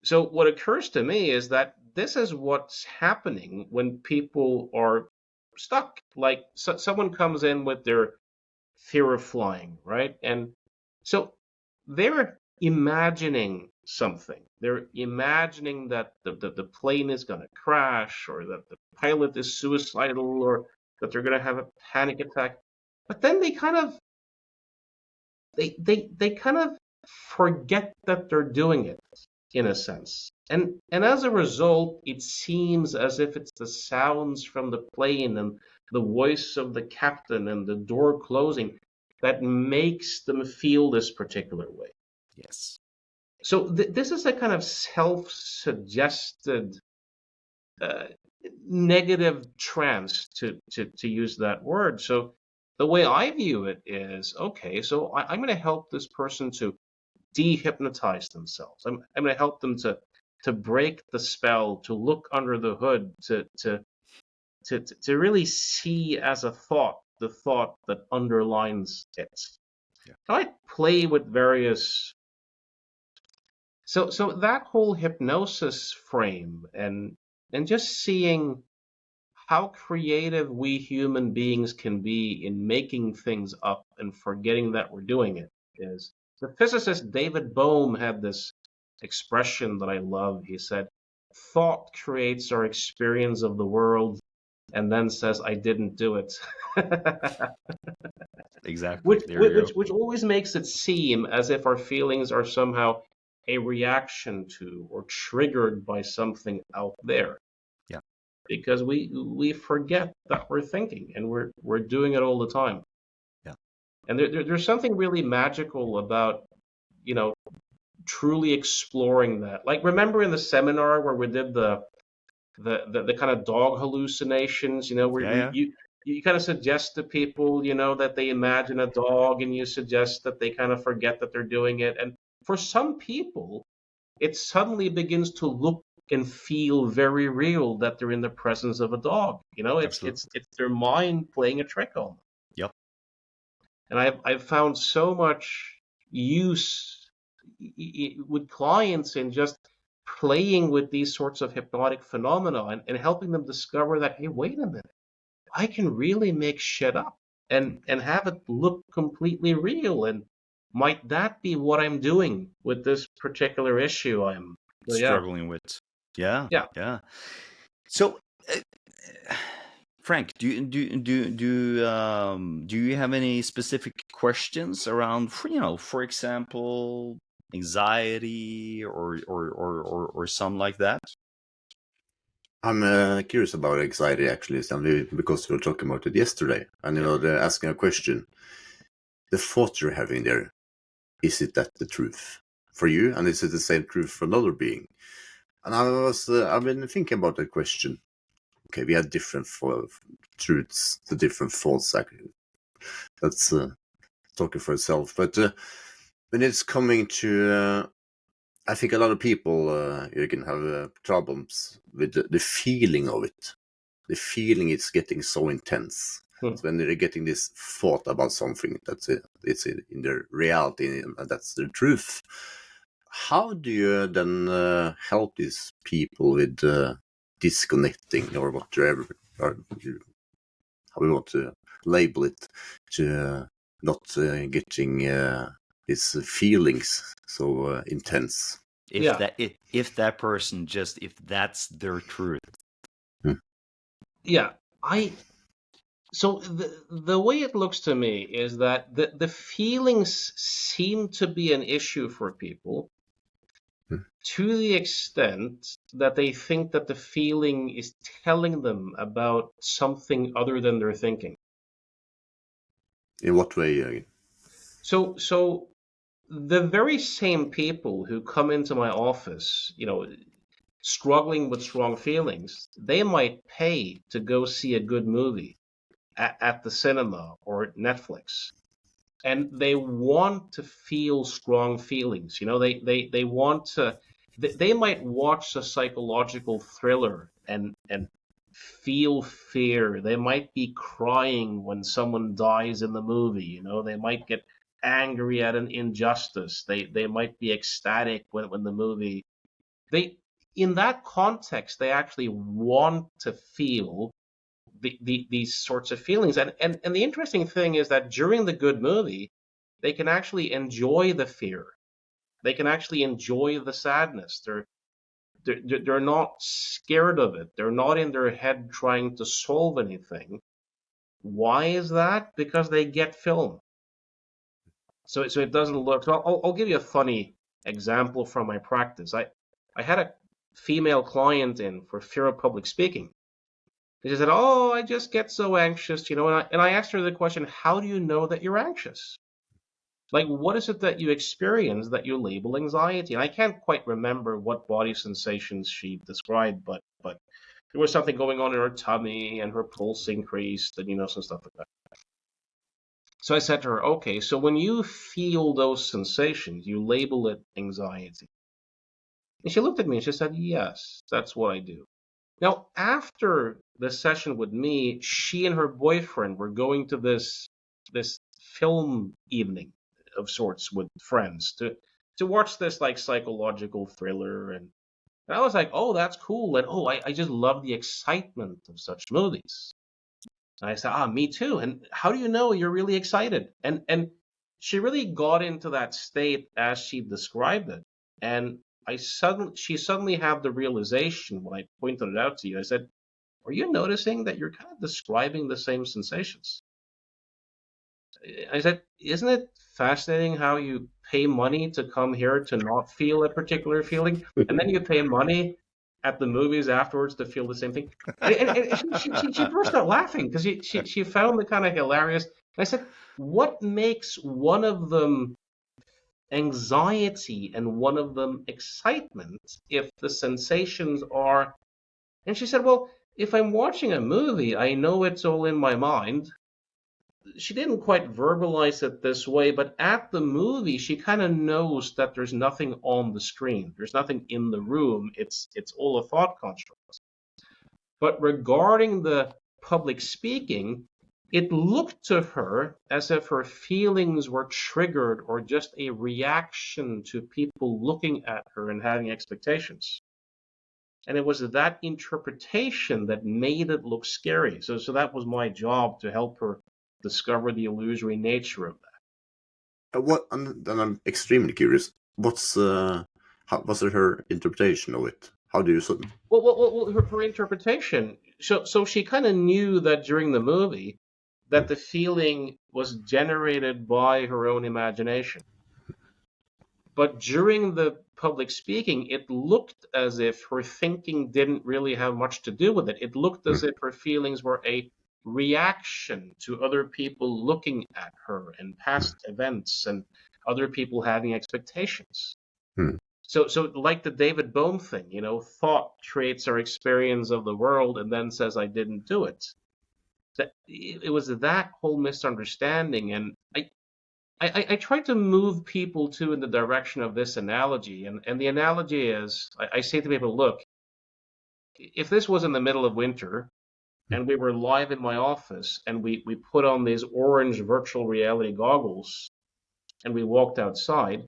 So what occurs to me is that this is what's happening when people are stuck. Like someone comes in with their fear of flying, right? And so they're imagining something. They're imagining that the plane is going to crash, or that the pilot is suicidal, or that they're going to have a panic attack. But then they kind of forget that they're doing it, in a sense. And as a result, it seems as if it's the sounds from the plane and the voice of the captain and the door closing that makes them feel this particular way. Yes. So this is a kind of self-suggested negative trance, to use that word. So the way I view it is, okay, so I'm going to help this person to dehypnotize themselves. I'm going to help them to break the spell, to look under the hood, to really see as a thought the thought that underlines it. Yeah. I play with various. So that whole hypnosis frame and just seeing how creative we human beings can be in making things up and forgetting that we're doing it is. The physicist David Bohm had this expression that I love. He said, thought creates our experience of the world and then says, I didn't do it. Exactly. Which always makes it seem as if our feelings are somehow a reaction to or triggered by something out there. Yeah. Because we forget that we're thinking, and we're doing it all the time. Yeah. And there's something really magical about, truly exploring that. Like, remember in the seminar where we did the kind of dog hallucinations, where you kind of suggest to people, that they imagine a dog, and you suggest that they kind of forget that they're doing it. And for some people, it suddenly begins to look and feel very real that they're in the presence of a dog. It's their mind playing a trick on them. Yep. And I've found so much use with clients in just playing with these sorts of hypnotic phenomena and helping them discover that, hey, wait a minute, I can really make shit up and have it look completely real. And might that be what I'm doing with this particular issue I'm struggling with? Yeah. So, Frank, do you have any specific questions around, for example, anxiety or something like that? I'm curious about anxiety, actually, Stanley, because we were talking about it yesterday. And, they're asking a question. The thought you're having there, is it that the truth for you? And is it the same truth for another being? And I've been thinking about that question. Okay, we have different truths, the different thoughts. That's talking for itself. But when it's coming to, I think a lot of people, you can have problems with the feeling of it. The feeling it's getting so intense. So when they're getting this thought about something, it's in their reality, and that's the truth. How do you then help these people with disconnecting, or whatever, or how we want to label it, to not getting these feelings so intense? If that person if that's their truth. Yeah, so the way it looks to me is that the feelings seem to be an issue for people to the extent that they think that the feeling is telling them about something other than their thinking. In what way? So the very same people who come into my office, struggling with strong feelings, they might pay to go see a good movie at the cinema or Netflix. And they want to feel strong feelings. They want to, they might watch a psychological thriller and feel fear. They might be crying when someone dies in the movie. They might get angry at an injustice. They might be ecstatic when the movie, in that context, they actually want to feel these sorts of feelings. And the interesting thing is that during the good movie, they can actually enjoy the fear. They can actually enjoy the sadness. They're not scared of it. They're not in their head trying to solve anything. Why is that? Because they get film. So it doesn't look. So I'll give you a funny example from my practice. I had a female client in for fear of public speaking. She said, "Oh, I just get so anxious, And I asked her the question, "How do you know that you're anxious? Like, what is it that you experience that you label anxiety?" And I can't quite remember what body sensations she described, but there was something going on in her tummy, and her pulse increased, and some stuff like that. So I said to her, "Okay, so when you feel those sensations, you label it anxiety." And she looked at me and she said, "Yes, that's what I do." Now, after the session with me, she and her boyfriend were going to this film evening of sorts with friends to watch this like psychological thriller, and I was like, "Oh, that's cool," and I just love the excitement of such movies. And I said, "Me too." And how do you know you're really excited? And she really got into that state as she described it, and she suddenly had the realization when I pointed it out to you. I said, "Are you noticing that you're kind of describing the same sensations?" I said, "Isn't it fascinating how you pay money to come here to not feel a particular feeling, and then you pay money at the movies afterwards to feel the same thing?" And she burst out laughing because she found it kind of hilarious. And I said, "What makes one of them anxiety and one of them excitement if the sensations are..." And she said, "Well, if I'm watching a movie, I know it's all in my mind." She didn't quite verbalize it this way, but at the movie, she kind of knows that there's nothing on the screen. There's nothing in the room. It's all a thought construct. But regarding the public speaking, it looked to her as if her feelings were triggered or just a reaction to people looking at her and having expectations. And it was that interpretation that made it look scary. So that was my job, to help her discover the illusory nature of that. And I'm extremely curious. What's her interpretation of it? How do you? Well, her interpretation. So she kind of knew that during the movie, that the feeling was generated by her own imagination. But during the public speaking, it looked as if her thinking didn't really have much to do with it. It looked as if her feelings were a reaction to other people looking at her and past events and other people having expectations. So like the David Bohm thing, thought creates our experience of the world and then says I didn't do it. It was that whole misunderstanding, and I tried to move people in the direction of this analogy, and the analogy is I say to people, look, if this was in the middle of winter and we were live in my office and we put on these orange virtual reality goggles and we walked outside,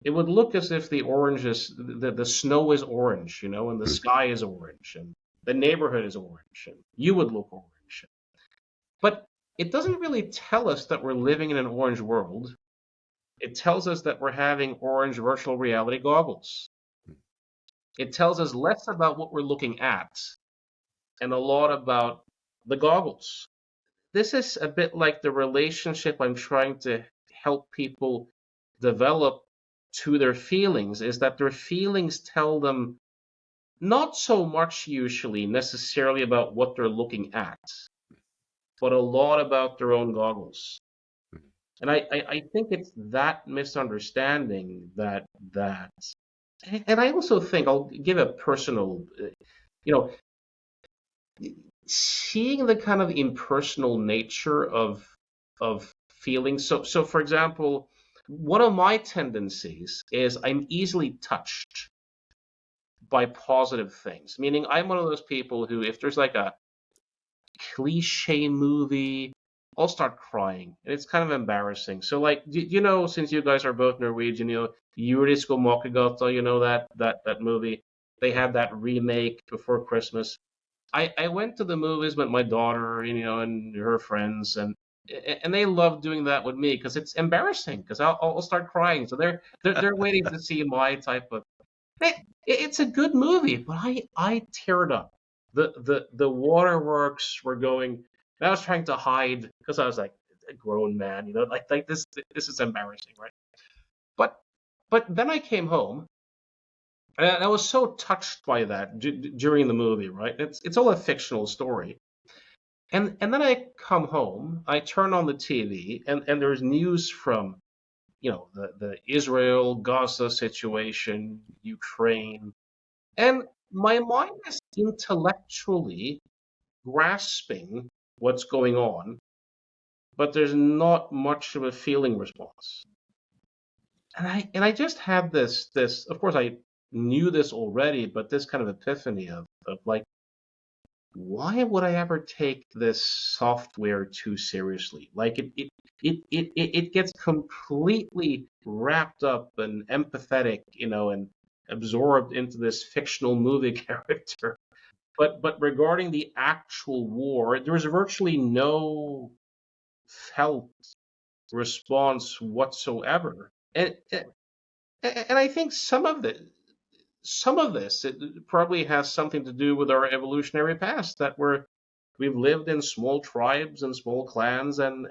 it would look as if the snow is orange, and the sky is orange and the neighborhood is orange and you would look orange. But it doesn't really tell us that we're living in an orange world. It tells us that we're having orange virtual reality goggles. It tells us less about what we're looking at and a lot about the goggles. This is a bit like the relationship I'm trying to help people develop to their feelings, is that their feelings tell them not so much usually necessarily about what they're looking at, but a lot about their own goggles. And I think it's that misunderstanding that and I also think I'll give a personal, seeing the kind of impersonal nature of feelings. So for example, one of my tendencies is I'm easily touched by positive things. Meaning I'm one of those people who, if there's like a cliche movie, I'll start crying, and it's kind of embarrassing. So, like, since you guys are both Norwegian, Juridisko Makegata, that movie, they had that remake before Christmas. I went to the movies with my daughter, and her friends, and they love doing that with me because it's embarrassing because I'll start crying. So they're waiting to see my type of. It's a good movie, but I teared up. The waterworks were going. I was trying to hide because I was like a grown man, like this is embarrassing, right? But then I came home, and I was so touched by that during the movie, right? It's all a fictional story, and then I come home, I turn on the TV, and there's news from the Israel Gaza situation, Ukraine, and my mind is intellectually grasping what's going on, but there's not much of a feeling response. And I just had this of course I knew this already, but this kind of epiphany of like, why would I ever take this software too seriously? Like it gets completely wrapped up and empathetic, and absorbed into this fictional movie character. But regarding the actual war, there was virtually no felt response whatsoever. And I think some of this it probably has something to do with our evolutionary past, that we've lived in small tribes and small clans, and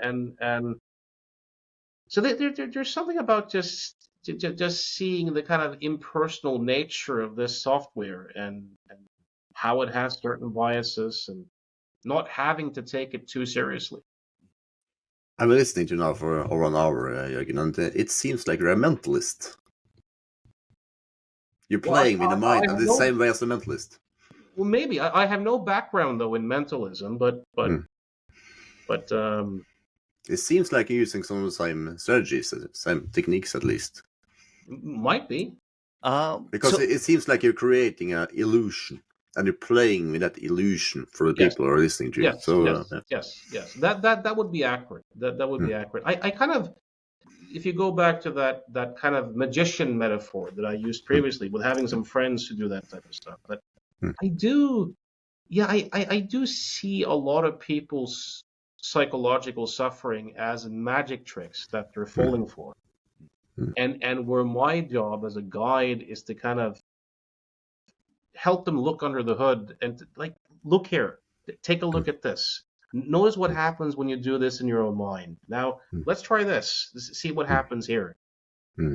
so there's something about just seeing the kind of impersonal nature of this software and how it has certain biases and not having to take it too seriously. I've been listening to you now for over an hour, Jørgen, and it seems like you're a mentalist. You're playing with the mind in the same way as a mentalist. Well, maybe I have no background though in mentalism, but it seems like you're using some of the same strategies, same techniques at least. Might be. Because it seems like you're creating an illusion, and you're playing with that illusion for the people who are listening to you. Yes, so, yes. That would be accurate. That would be accurate. I kind of, if you go back to that kind of magician metaphor that I used previously, with having some friends who do that type of stuff, but I do see a lot of people's psychological suffering as magic tricks that they're falling for. And where my job as a guide is to kind of help them look under the hood and like, look here, take a look at this. Notice what happens when you do this in your own mind. Now let's try this. See what happens here.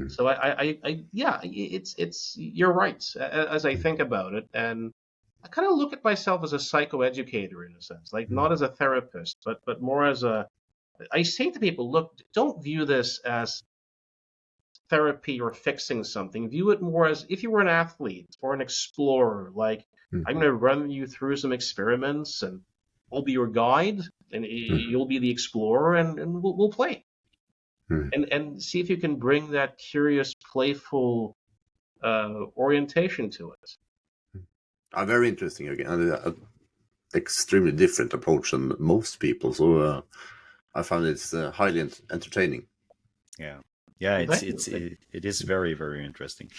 So it's you're right as I think about it, and I kind of look at myself as a psychoeducator in a sense, like not as a therapist, but more as I say to people, look, don't view this as therapy or fixing something. View it more as if you were an athlete or an explorer. Like, I'm going to run you through some experiments, and I'll be your guide, and you'll be the explorer, and we'll play. And see if you can bring that curious, playful orientation to it. Very interesting again. Extremely different approach than most people. So I found it's highly entertaining. Yeah, it is very, very interesting.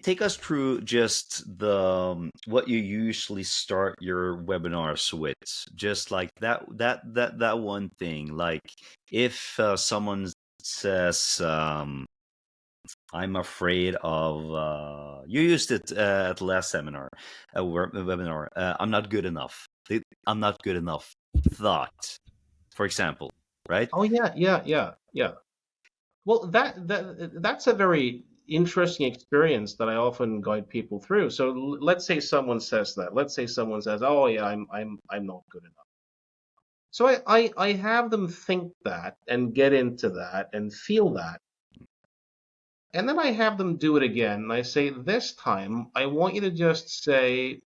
Take us through just the what you usually start your webinars with. Just like that one thing. Like if someone says, I'm afraid of. You used it at the last seminar, webinar. I'm not good enough. I'm not good enough. Thought, for example, right? Oh yeah. Well, that's a very interesting experience that I often guide people through. So let's say someone says that. Let's say someone says, "Oh yeah, I'm not good enough." So I have them think that and get into that and feel that. And then I have them do it again. And I say, this time, I want you to just say,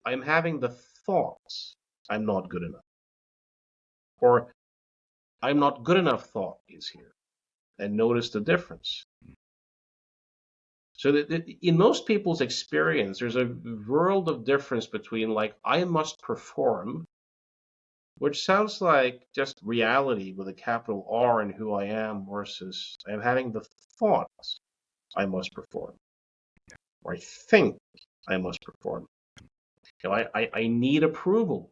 I'm having the thoughts I'm not good enough. Or I'm not good enough thought is here. And notice the difference. So that in most people's experience, there's a world of difference between like, I must perform, which sounds like just reality with a capital R in who I am, versus I'm having the thoughts I must perform. Or I think I must perform. You know, I need approval.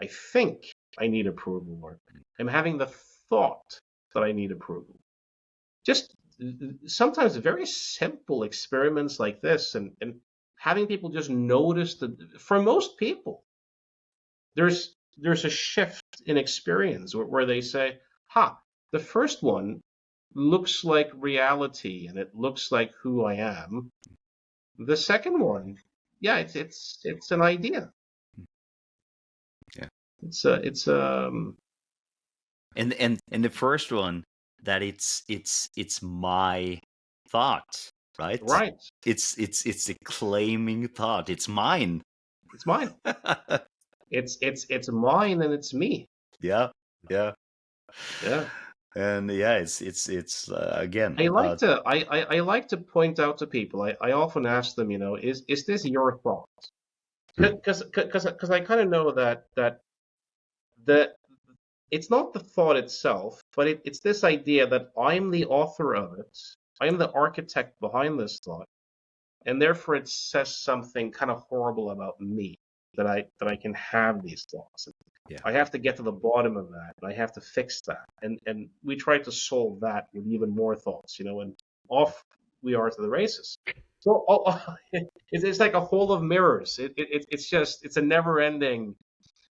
I think I need approval. Or I'm having the thought that I need approval. Just sometimes very simple experiments like this, and having people just notice that for most people, there's a shift in experience where they say, the first one looks like reality and it looks like who I am. The second one, yeah, it's an idea. Yeah. It's And the first one, that it's my thought, right? Right. It's a claiming thought. It's mine. It's mine. It's mine, and it's me. Yeah. And it's again. I like to point out to people. I often ask them, is this your thought? Because I kind of know that it's not the thought itself, but it's this idea that I'm the author of it. I am the architect behind this thought, and therefore it says something kind of horrible about me, that I can have these thoughts. Yeah. I have to get to the bottom of that, and I have to fix that. And we try to solve that with even more thoughts, and off we are to the races. So it's like a hole of mirrors. It's a never-ending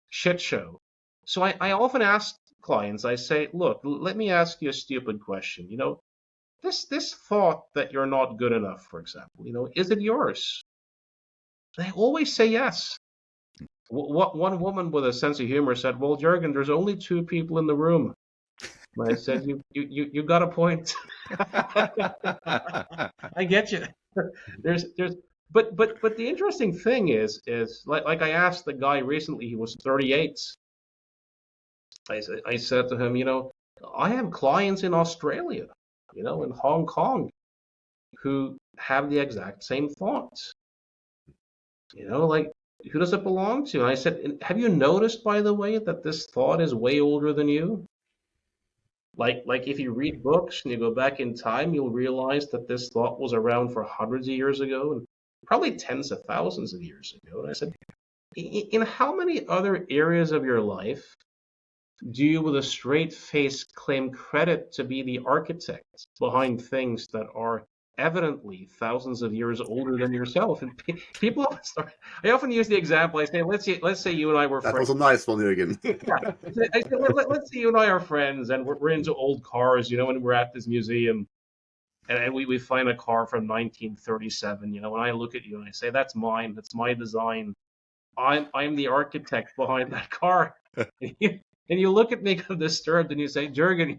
shit show. So I often ask clients, I say, look, let me ask you a stupid question. This thought that you're not good enough, for example, is it yours? They always say yes. One woman with a sense of humor said, well, Jørgen, there's only two people in the room. And I said, you got a point. I get you. But the interesting thing is like I asked the guy recently, he was 38. I said to him, I have clients in Australia, in Hong Kong, who have the exact same thoughts. Like, who does it belong to? And I said, have you noticed, by the way, that this thought is way older than you? Like if you read books and you go back in time, you'll realize that this thought was around for hundreds of years ago, and probably tens of thousands of years ago. And I said, in how many other areas of your life do you, with a straight face, claim credit to be the architect behind things that are evidently thousands of years older than yourself? And people often start. I often use the example. I say, let's say you and I were friends. That was a nice one, Jørgen. Yeah. I say, let's say you and I are friends, and we're into old cars, and we're at this museum, and we find a car from 1937, and I look at you and I say, that's mine. That's my design. I'm the architect behind that car. And you look at me kind of disturbed, and you say, Jørgen,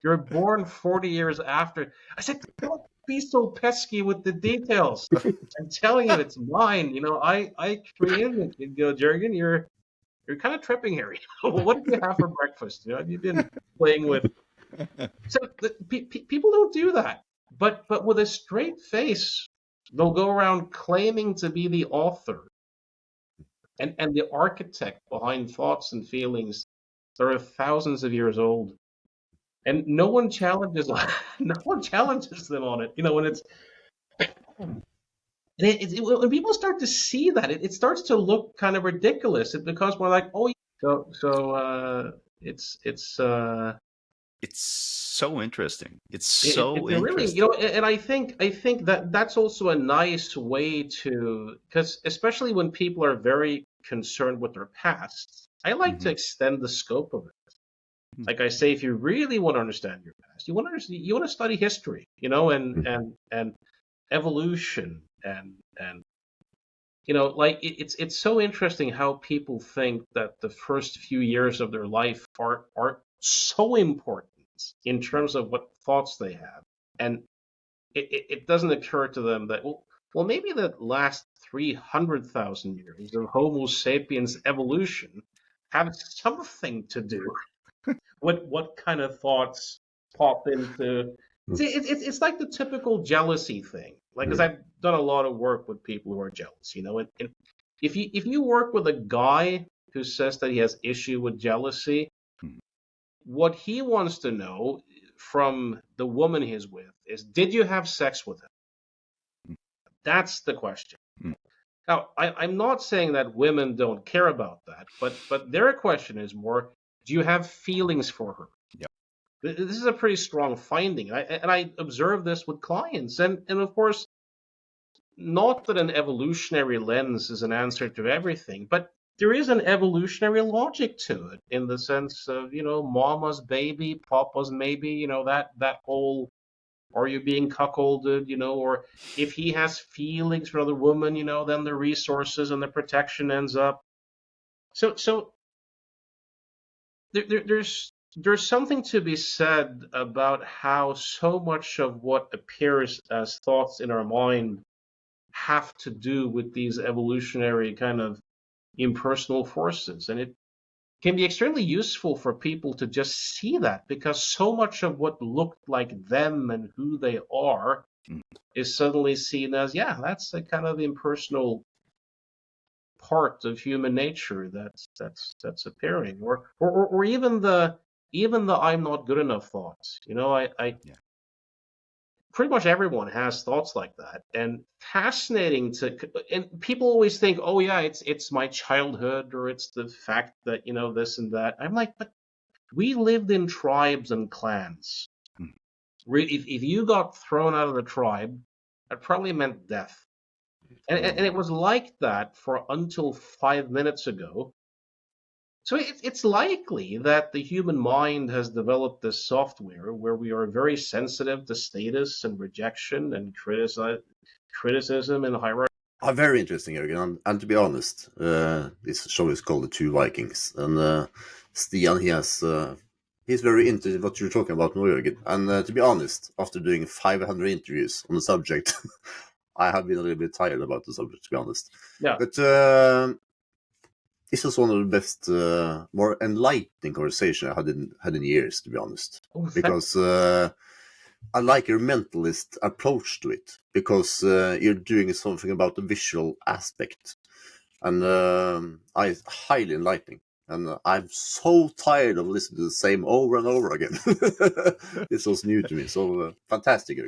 You're born 40 years after. I said, don't be so pesky with the details. I'm telling you, it's mine. I created it. Jørgen, you're kind of tripping here. What did you have for breakfast? Have you been playing with? So people don't do that. But with a straight face, they'll go around claiming to be the author and the architect behind thoughts and feelings that are thousands of years old. And no one challenges them on it. When people start to see that, it starts to look kind of ridiculous. It becomes more like, oh, It's so interesting. It's it so really, interesting. and I think that that's also a nice way to, because especially when people are very concerned with their past, I like to extend the scope of it. Like I say, if you really want to understand your past, you want to study history, and evolution, and like it's so interesting how people think that the first few years of their life are so important in terms of what thoughts they have, and it doesn't occur to them that well maybe the last 300,000 years of Homo sapiens evolution have something to do what kind of thoughts pop into. See, it's like the typical jealousy thing. Like, because I've done a lot of work with people who are jealous, and if you work with a guy who says that he has issue with jealousy, what he wants to know from the woman he's with is, did you have sex with him? That's the question. Now, I'm not saying that women don't care about that, but their question is more, do you have feelings for her? Yeah. This is a pretty strong finding. I observe this with clients. And of course, not that an evolutionary lens is an answer to everything, but there is an evolutionary logic to it in the sense of, mama's baby, papa's maybe, that whole, are you being cuckolded, or if he has feelings for another woman, then the resources and the protection ends up. So there's something to be said about how so much of what appears as thoughts in our mind have to do with these evolutionary kind of impersonal forces. And it can be extremely useful for people to just see that, because so much of what looked like them and who they are is suddenly seen as, that's a kind of impersonal part of human nature that's appearing, or even the I'm not good enough thoughts. Pretty much everyone has thoughts like that, and fascinating and people always think, oh yeah, it's my childhood, or it's the fact that this and that. I'm like, but we lived in tribes and clans. If you got thrown out of the tribe, that probably meant death. And it was like that for until 5 minutes ago. So it's likely that the human mind has developed this software where we are very sensitive to status and rejection and criticism and hierarchy. Very interesting, Jørgen. And to be honest, this show is called The Two Vikings. And Stian, he's very into what you're talking about now, Jørgen. And to be honest, after doing 500 interviews on the subject, I have been a little bit tired about the subject, to be honest. Yeah. But this was one of the best, more enlightening conversations I had in years, to be honest. Because I like your mentalist approach to it, because you're doing something about the visual aspect. And it's highly enlightening. And I'm so tired of listening to the same over and over again. This was new to me. So fantastic.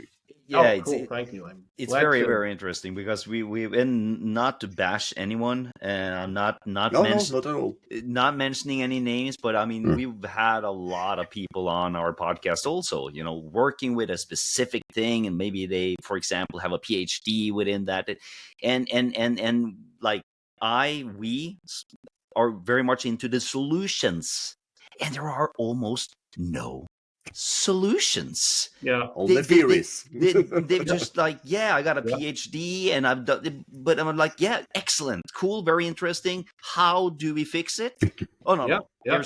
Yeah, cool. Thank you. It's very, very interesting, because and not to bash anyone, and not not at all. Not mentioning any names, but I mean, we've had a lot of people on our podcast also, working with a specific thing, and maybe they, for example, have a PhD within that, and like we are very much into the solutions, and there are almost no solutions. Yeah. All the theories. They've just like, yeah, I got a Yeah. PhD and I've done it, but I'm like, yeah, excellent, cool, very interesting. How do we fix it? Oh no, Yeah. no. Yeah.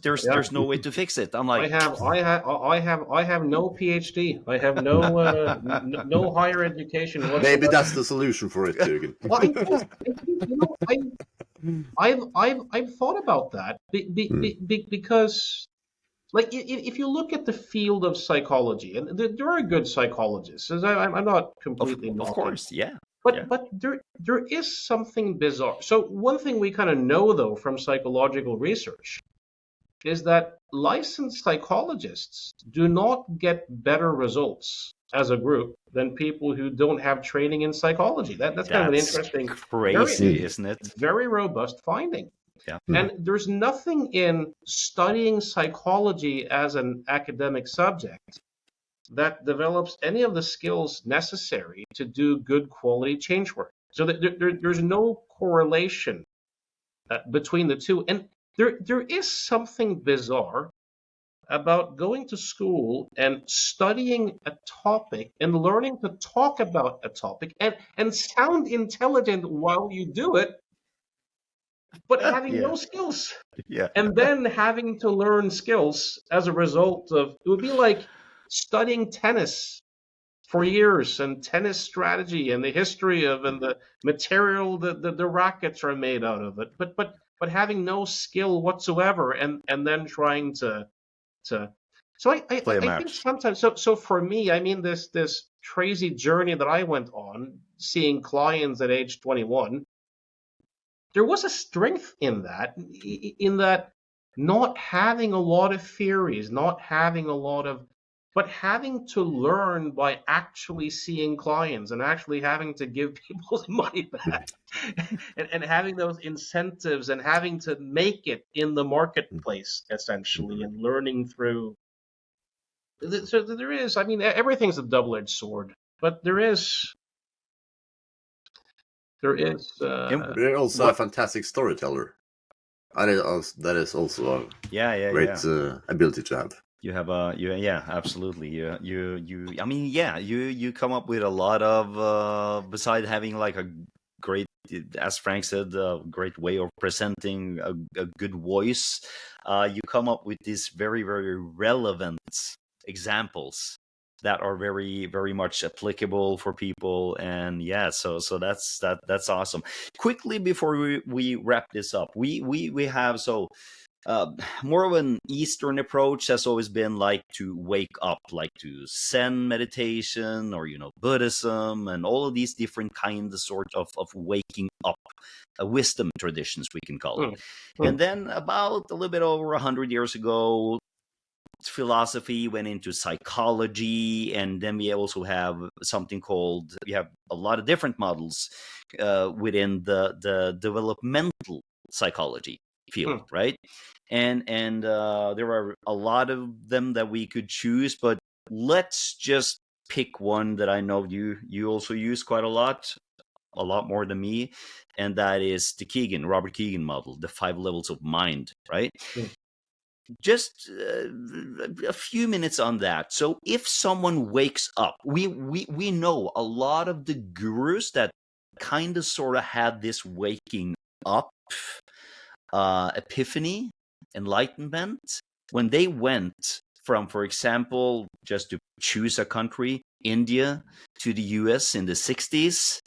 There's no way to fix it. I'm like, I have no PhD. I have no higher education whatsoever. Maybe that's the solution for it, Jørgen. Well, I've thought about that because, like, if you look at the field of psychology, and there are good psychologists, as I'm not completely of knocking, course, yeah. but there is something bizarre. So one thing we kind of know, though, from psychological research is that licensed psychologists do not get better results as a group than people who don't have training in psychology. That's kind of an interesting, crazy, isn't it? very robust finding. Yeah. And there's nothing in studying psychology as an academic subject that develops any of the skills necessary to do good quality change work. So there's no correlation between the two. And there is something bizarre about going to school and studying a topic and learning to talk about a topic and sound intelligent while you do it, but having no skills. Yeah. And then having to learn skills as a result of, it would be like studying tennis for years and tennis strategy and the history of and the material that the rackets are made out of it, but having no skill whatsoever and then trying to so I think sometimes so for me, I mean, this crazy journey that I went on seeing clients at age 21, there was a strength in that not having a lot of theories, not having a lot of, but having to learn by actually seeing clients and actually having to give people the money back and having those incentives and having to make it in the marketplace, essentially, and learning through. So there is, I mean, everything's a double-edged sword, but there is. You're also a fantastic storyteller. That is also a great ability to have. You have absolutely. You. I mean, you come up with a lot of besides having like a great, as Frank said, a great way of presenting a good voice. You come up with these very, very relevant examples that are very, very much applicable for people, and so that's awesome. Quickly before we wrap this up, we have more of an Eastern approach has always been like to wake up, like to Zen meditation or Buddhism and all of these different kinds of waking up, wisdom traditions we can call it. And then about a little bit over 100 years ago, philosophy went into psychology, and then we also have something called, we have a lot of different models within the developmental psychology field, right? And there are a lot of them that we could choose, but let's just pick one that I know you also use quite a lot more than me, and that is the Robert Keegan model, the 5 levels of mind, right? Just a few minutes on that. So if someone wakes up, we know a lot of the gurus that kind of sort of had this waking up epiphany, enlightenment, when they went from, for example, just to choose a country, India to the US in the 60s,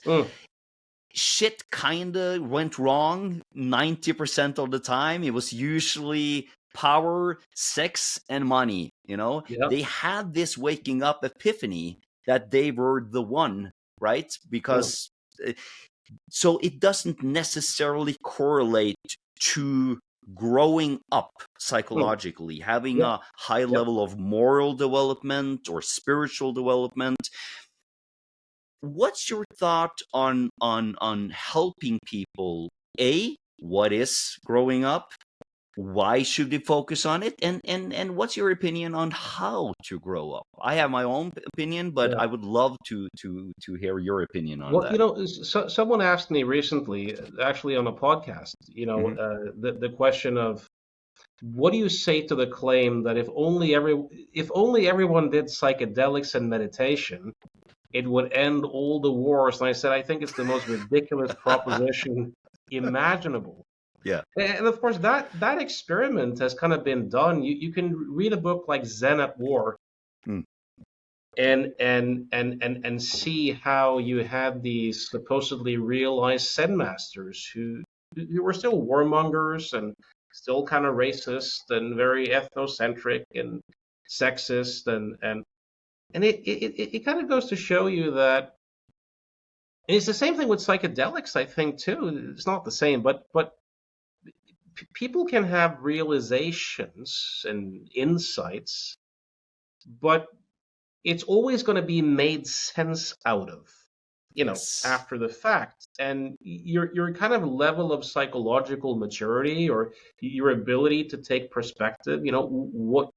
shit kind of went wrong 90% of the time. It was usually power, sex, and money. They had this waking up epiphany that they were the one, right? Because so it doesn't necessarily correlate to growing up psychologically, having a high level of moral development or spiritual development. What's your thought on helping people? What is growing up? Why should they focus on it? And what's your opinion on how to grow up? I have my own opinion, but I would love to hear your opinion on that. Well, someone asked me recently, actually on a podcast, the question of What do you say to the claim that if only everyone did psychedelics and meditation, it would end all the wars? And I said, I think it's the most ridiculous proposition imaginable. Yeah. And of course, that experiment has kind of been done. You can read a book like Zen at War, Mm. and see how you had these supposedly realized Zen masters who were still warmongers and still kind of racist and very ethnocentric and sexist, and it kind of goes to show you that it's the same thing with psychedelics, I think, too. It's not the same, but people can have realizations and insights, but it's always going to be made sense out of, Yes. after the fact. And your kind of level of psychological maturity, or your ability to take perspective, what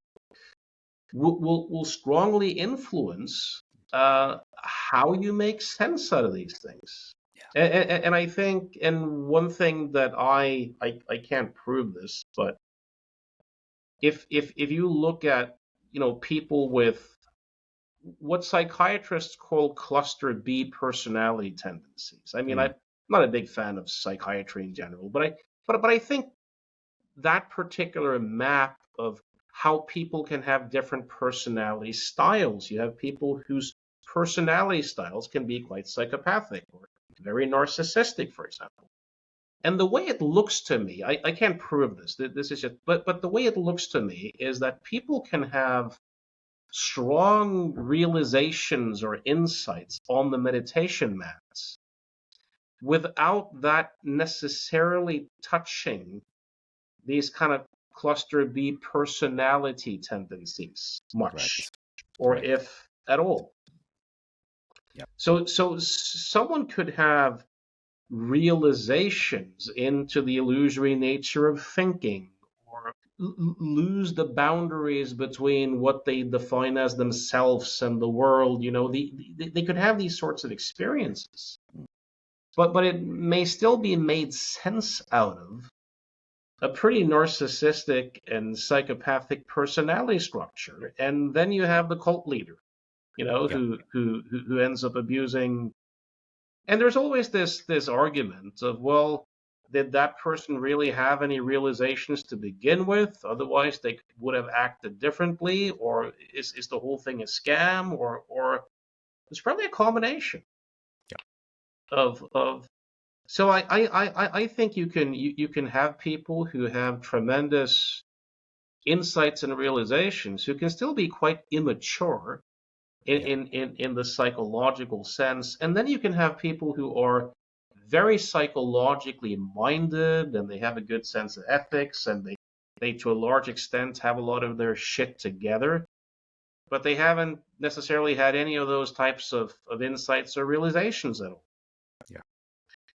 will strongly influence how you make sense out of these things. Yeah. And I think, and one thing that I can't prove this, but if you look at people with what psychiatrists call cluster B personality tendencies. I mean, Mm. I'm not a big fan of psychiatry in general, but I think that particular map of how people can have different personality styles. You have people whose personality styles can be quite psychopathic or very narcissistic, for example. And the way it looks to me, I can't prove this. This is just, but the way it looks to me is that people can have strong realizations or insights on the meditation mats without that necessarily touching these kind of cluster B personality tendencies much, Right. or Right. if at all. Yeah. So someone could have realizations into the illusory nature of thinking, or lose the boundaries between what they define as themselves and the world. They could have these sorts of experiences, but it may still be made sense out of a pretty narcissistic and psychopathic personality structure. And then you have the cult leader, Yeah. who ends up abusing. And there's always this argument of, well, did that person really have any realizations to begin with? Otherwise, they would have acted differently, or is the whole thing a scam, or it's probably a combination. Yeah. Of So I think you can have people who have tremendous insights and realizations who can still be quite immature in the psychological sense. And then you can have people who are very psychologically minded, and they have a good sense of ethics, and they to a large extent have a lot of their shit together, but they haven't necessarily had any of those types of insights or realizations at all. Yeah.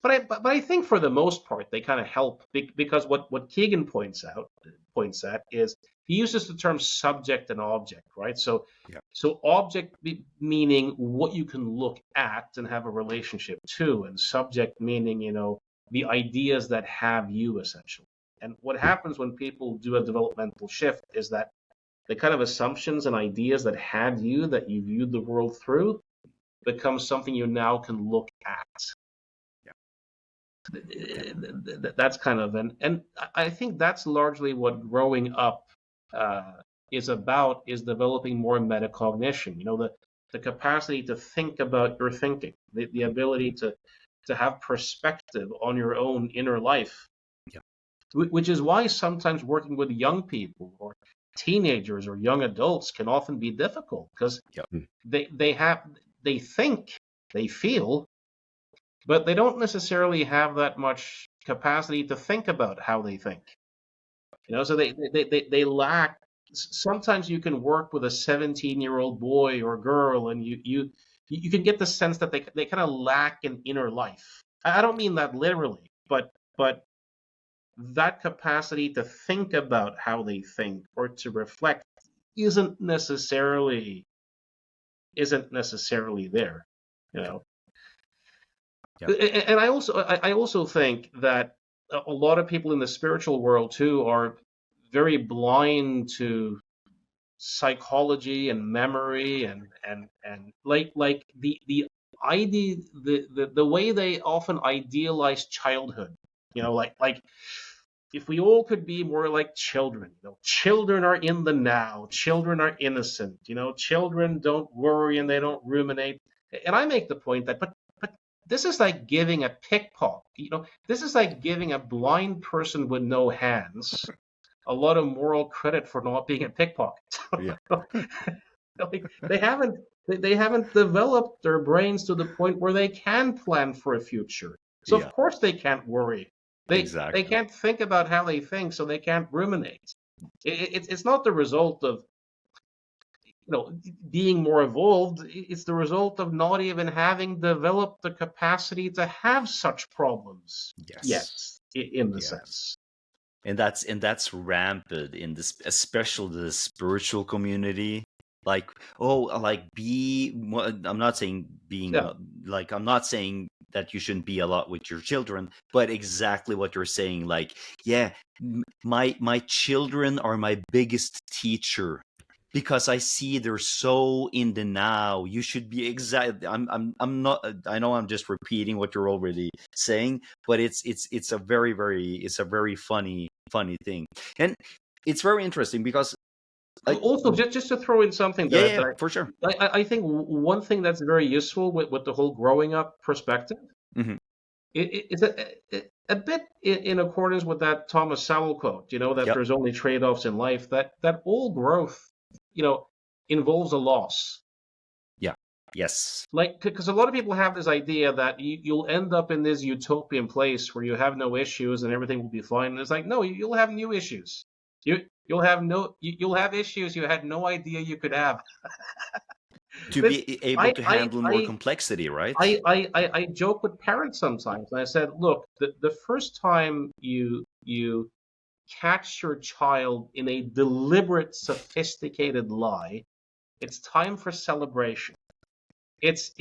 But I think for the most part they kind of help, because what Keegan points at is he uses the term subject and object, right? So Yeah. so object meaning what you can look at and have a relationship to, and subject meaning the ideas that have you, essentially. And what happens when people do a developmental shift is that the kind of assumptions and ideas that had you, that you viewed the world through, becomes something you now can look at. That's kind of and I think that's largely what growing up is about, is developing more metacognition. The capacity to think about your thinking, the ability to have perspective on your own inner life. Yeah. Which is why sometimes working with young people or teenagers or young adults can often be difficult, because they think, they feel, but they don't necessarily have that much capacity to think about how they think. So they lack. Sometimes you can work with a 17-year-old boy or girl, and you can get the sense that they kind of lack an inner life. I don't mean that literally, but that capacity to think about how they think or to reflect isn't necessarily there. Yeah. And I also think that a lot of people in the spiritual world too are very blind to psychology and memory and like the idea the way they often idealize childhood, like if we all could be more like children, children are in the now, children are innocent, children don't worry and they don't ruminate. And I make the point that, but this is like giving a pickpocket, this is like giving a blind person with no hands a lot of moral credit for not being a pickpocket. Yeah. Like, they haven't developed their brains to the point where they can plan for a future. So Yeah. of course they can't worry. Exactly. They can't think about how they think, so they can't ruminate. It's not the result of being more evolved. It's the result of not even having developed the capacity to have such problems yet, in the sense. And that's rampant in this, especially the spiritual community. Like, I'm not saying I'm not saying that you shouldn't be a lot with your children, but exactly what you're saying. Like, my children are my biggest teacher, because I see they're so in the now. You should be exactly. I'm not. I know I'm just repeating what you're already saying, but it's a very funny thing, and it's very interesting because. Also, just to throw in something for sure. I think one thing that's very useful with the whole growing up perspective, it's a bit in accordance with that Thomas Sowell quote, that there's only trade-offs in life, that all growth, involves a loss. Yeah. Yes. Like, because a lot of people have this idea that you'll end up in this utopian place where you have no issues and everything will be fine. And it's like, no, you'll have new issues. You'll have issues you had no idea you could have. To be able to handle more complexity, right? I joke with parents sometimes, and I said, look, the first time you catch your child in a deliberate, sophisticated lie, it's time for celebration. It's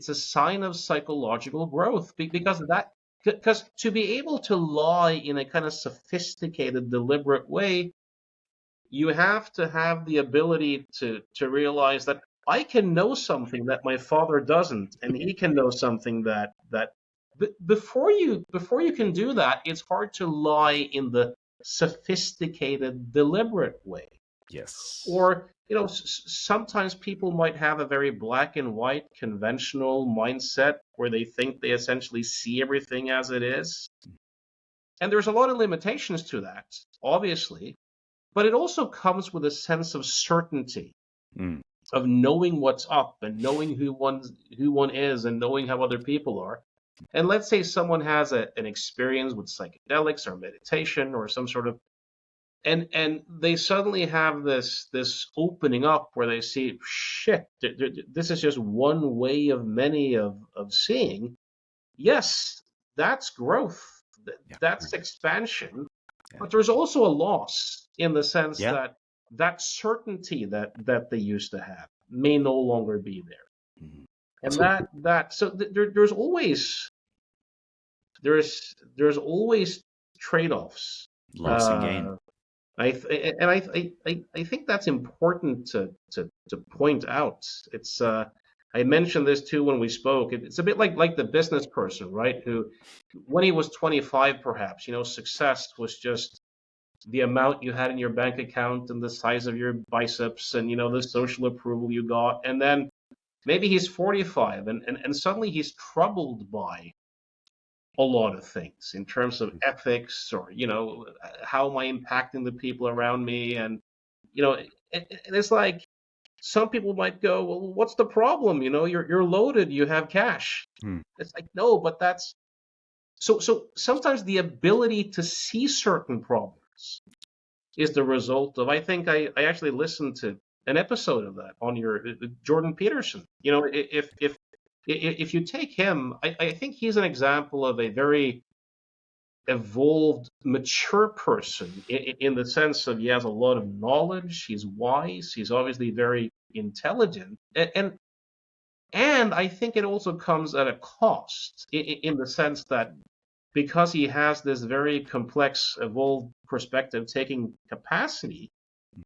a sign of psychological growth, because to be able to lie in a kind of sophisticated, deliberate way, you have to have the ability to realize that I can know something that my father doesn't, and he can know something that before you can do that, it's hard to lie in the sophisticated, deliberate way. Yes. Or sometimes people might have a very black and white conventional mindset where they think they essentially see everything as it is. And there's a lot of limitations to that, obviously, but it also comes with a sense of certainty, of knowing what's up and knowing who one is and knowing how other people are. And let's say someone has an experience with psychedelics or meditation or some sort of, and they suddenly have this opening up where they see, shit, this is just one way of many of seeing. Yes, that's growth. That's expansion. But there's also a loss in the sense that certainty that they used to have may no longer be there. And so there's always trade-offs. Loss and gain. I think that's important to point out. It's I mentioned this too when we spoke. It's a bit like the business person, right? Who, when he was 25, perhaps, success was just the amount you had in your bank account and the size of your biceps and the social approval you got. And then maybe he's 45 and suddenly he's troubled by a lot of things in terms of ethics or, how am I impacting the people around me? And, and it's like, some people might go, well, what's the problem? You're loaded, you have cash. It's like, no, but that's, so sometimes the ability to see certain problems is the result of, I think I actually listened to an episode of that on your Jordan Peterson. If you take him, I think he's an example of a very evolved, mature person in the sense of he has a lot of knowledge, he's wise, he's obviously very intelligent, and I think it also comes at a cost in the sense that because he has this very complex, evolved perspective-taking capacity,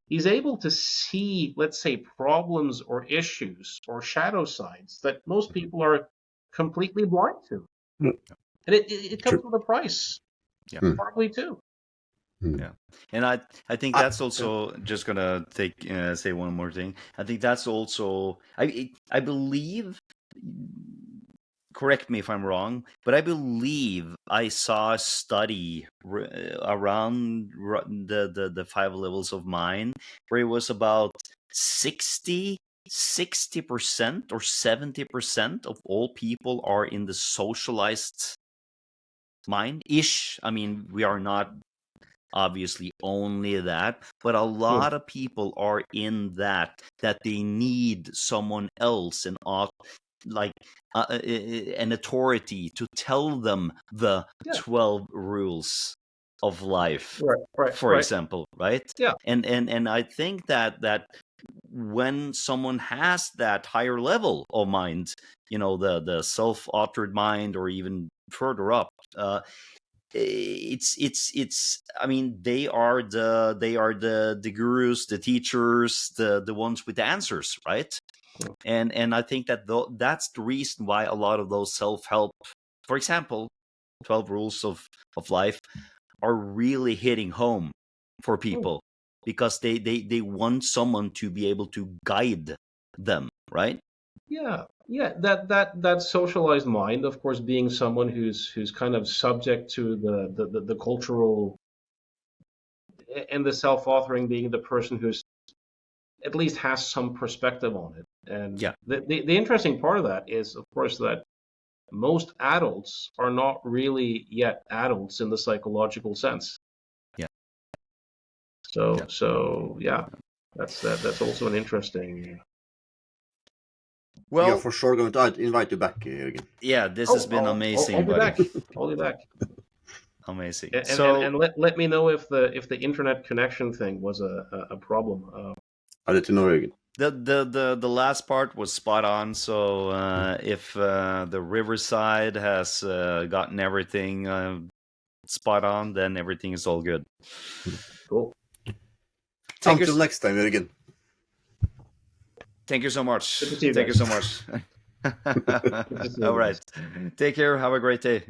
he's able to see, let's say, problems or issues or shadow sides that most people are completely blind to. Mm. And it comes True. with a price, Yeah. probably too. Yeah, and I think that's also just gonna say one more thing. I think that's also I believe. Correct me if I'm wrong, but I believe I saw a study around the 5 levels of mind where it was about 60% or 70% of all people are in the socialized mind-ish. I mean, we are not obviously only that, but a lot of people are in that they need someone else and like an authority to tell them the 12 rules of life, for example, right? Yeah. And I think that when someone has that higher level of mind, the self-authored mind, or even further up, it's I mean, they are the gurus, the teachers, the ones with the answers, right? And I think that that's the reason why a lot of those self-help, for example, 12 rules of life, are really hitting home for people, because they want someone to be able to guide them, right? Yeah, that socialized mind, of course, being someone who's kind of subject to the cultural, and the self-authoring being the person who's at least has some perspective on it. And the interesting part of that is, of course, that most adults are not really yet adults in the psychological sense. Yeah. So yeah, that's also an interesting. Well, you're for sure going to invite you back, Jørgen. Yeah, this has been amazing. I'll be back. I'll be back. Amazing. And let me know if the internet connection thing was a problem. I'll let you know, Jørgen. The last part was spot on. So if the Riverside has gotten everything spot on, then everything is all good. Cool. Until next time, Jørgen. Thank you so much. Good to see you Thank guys. you so much. All right. Take care. Have a great day.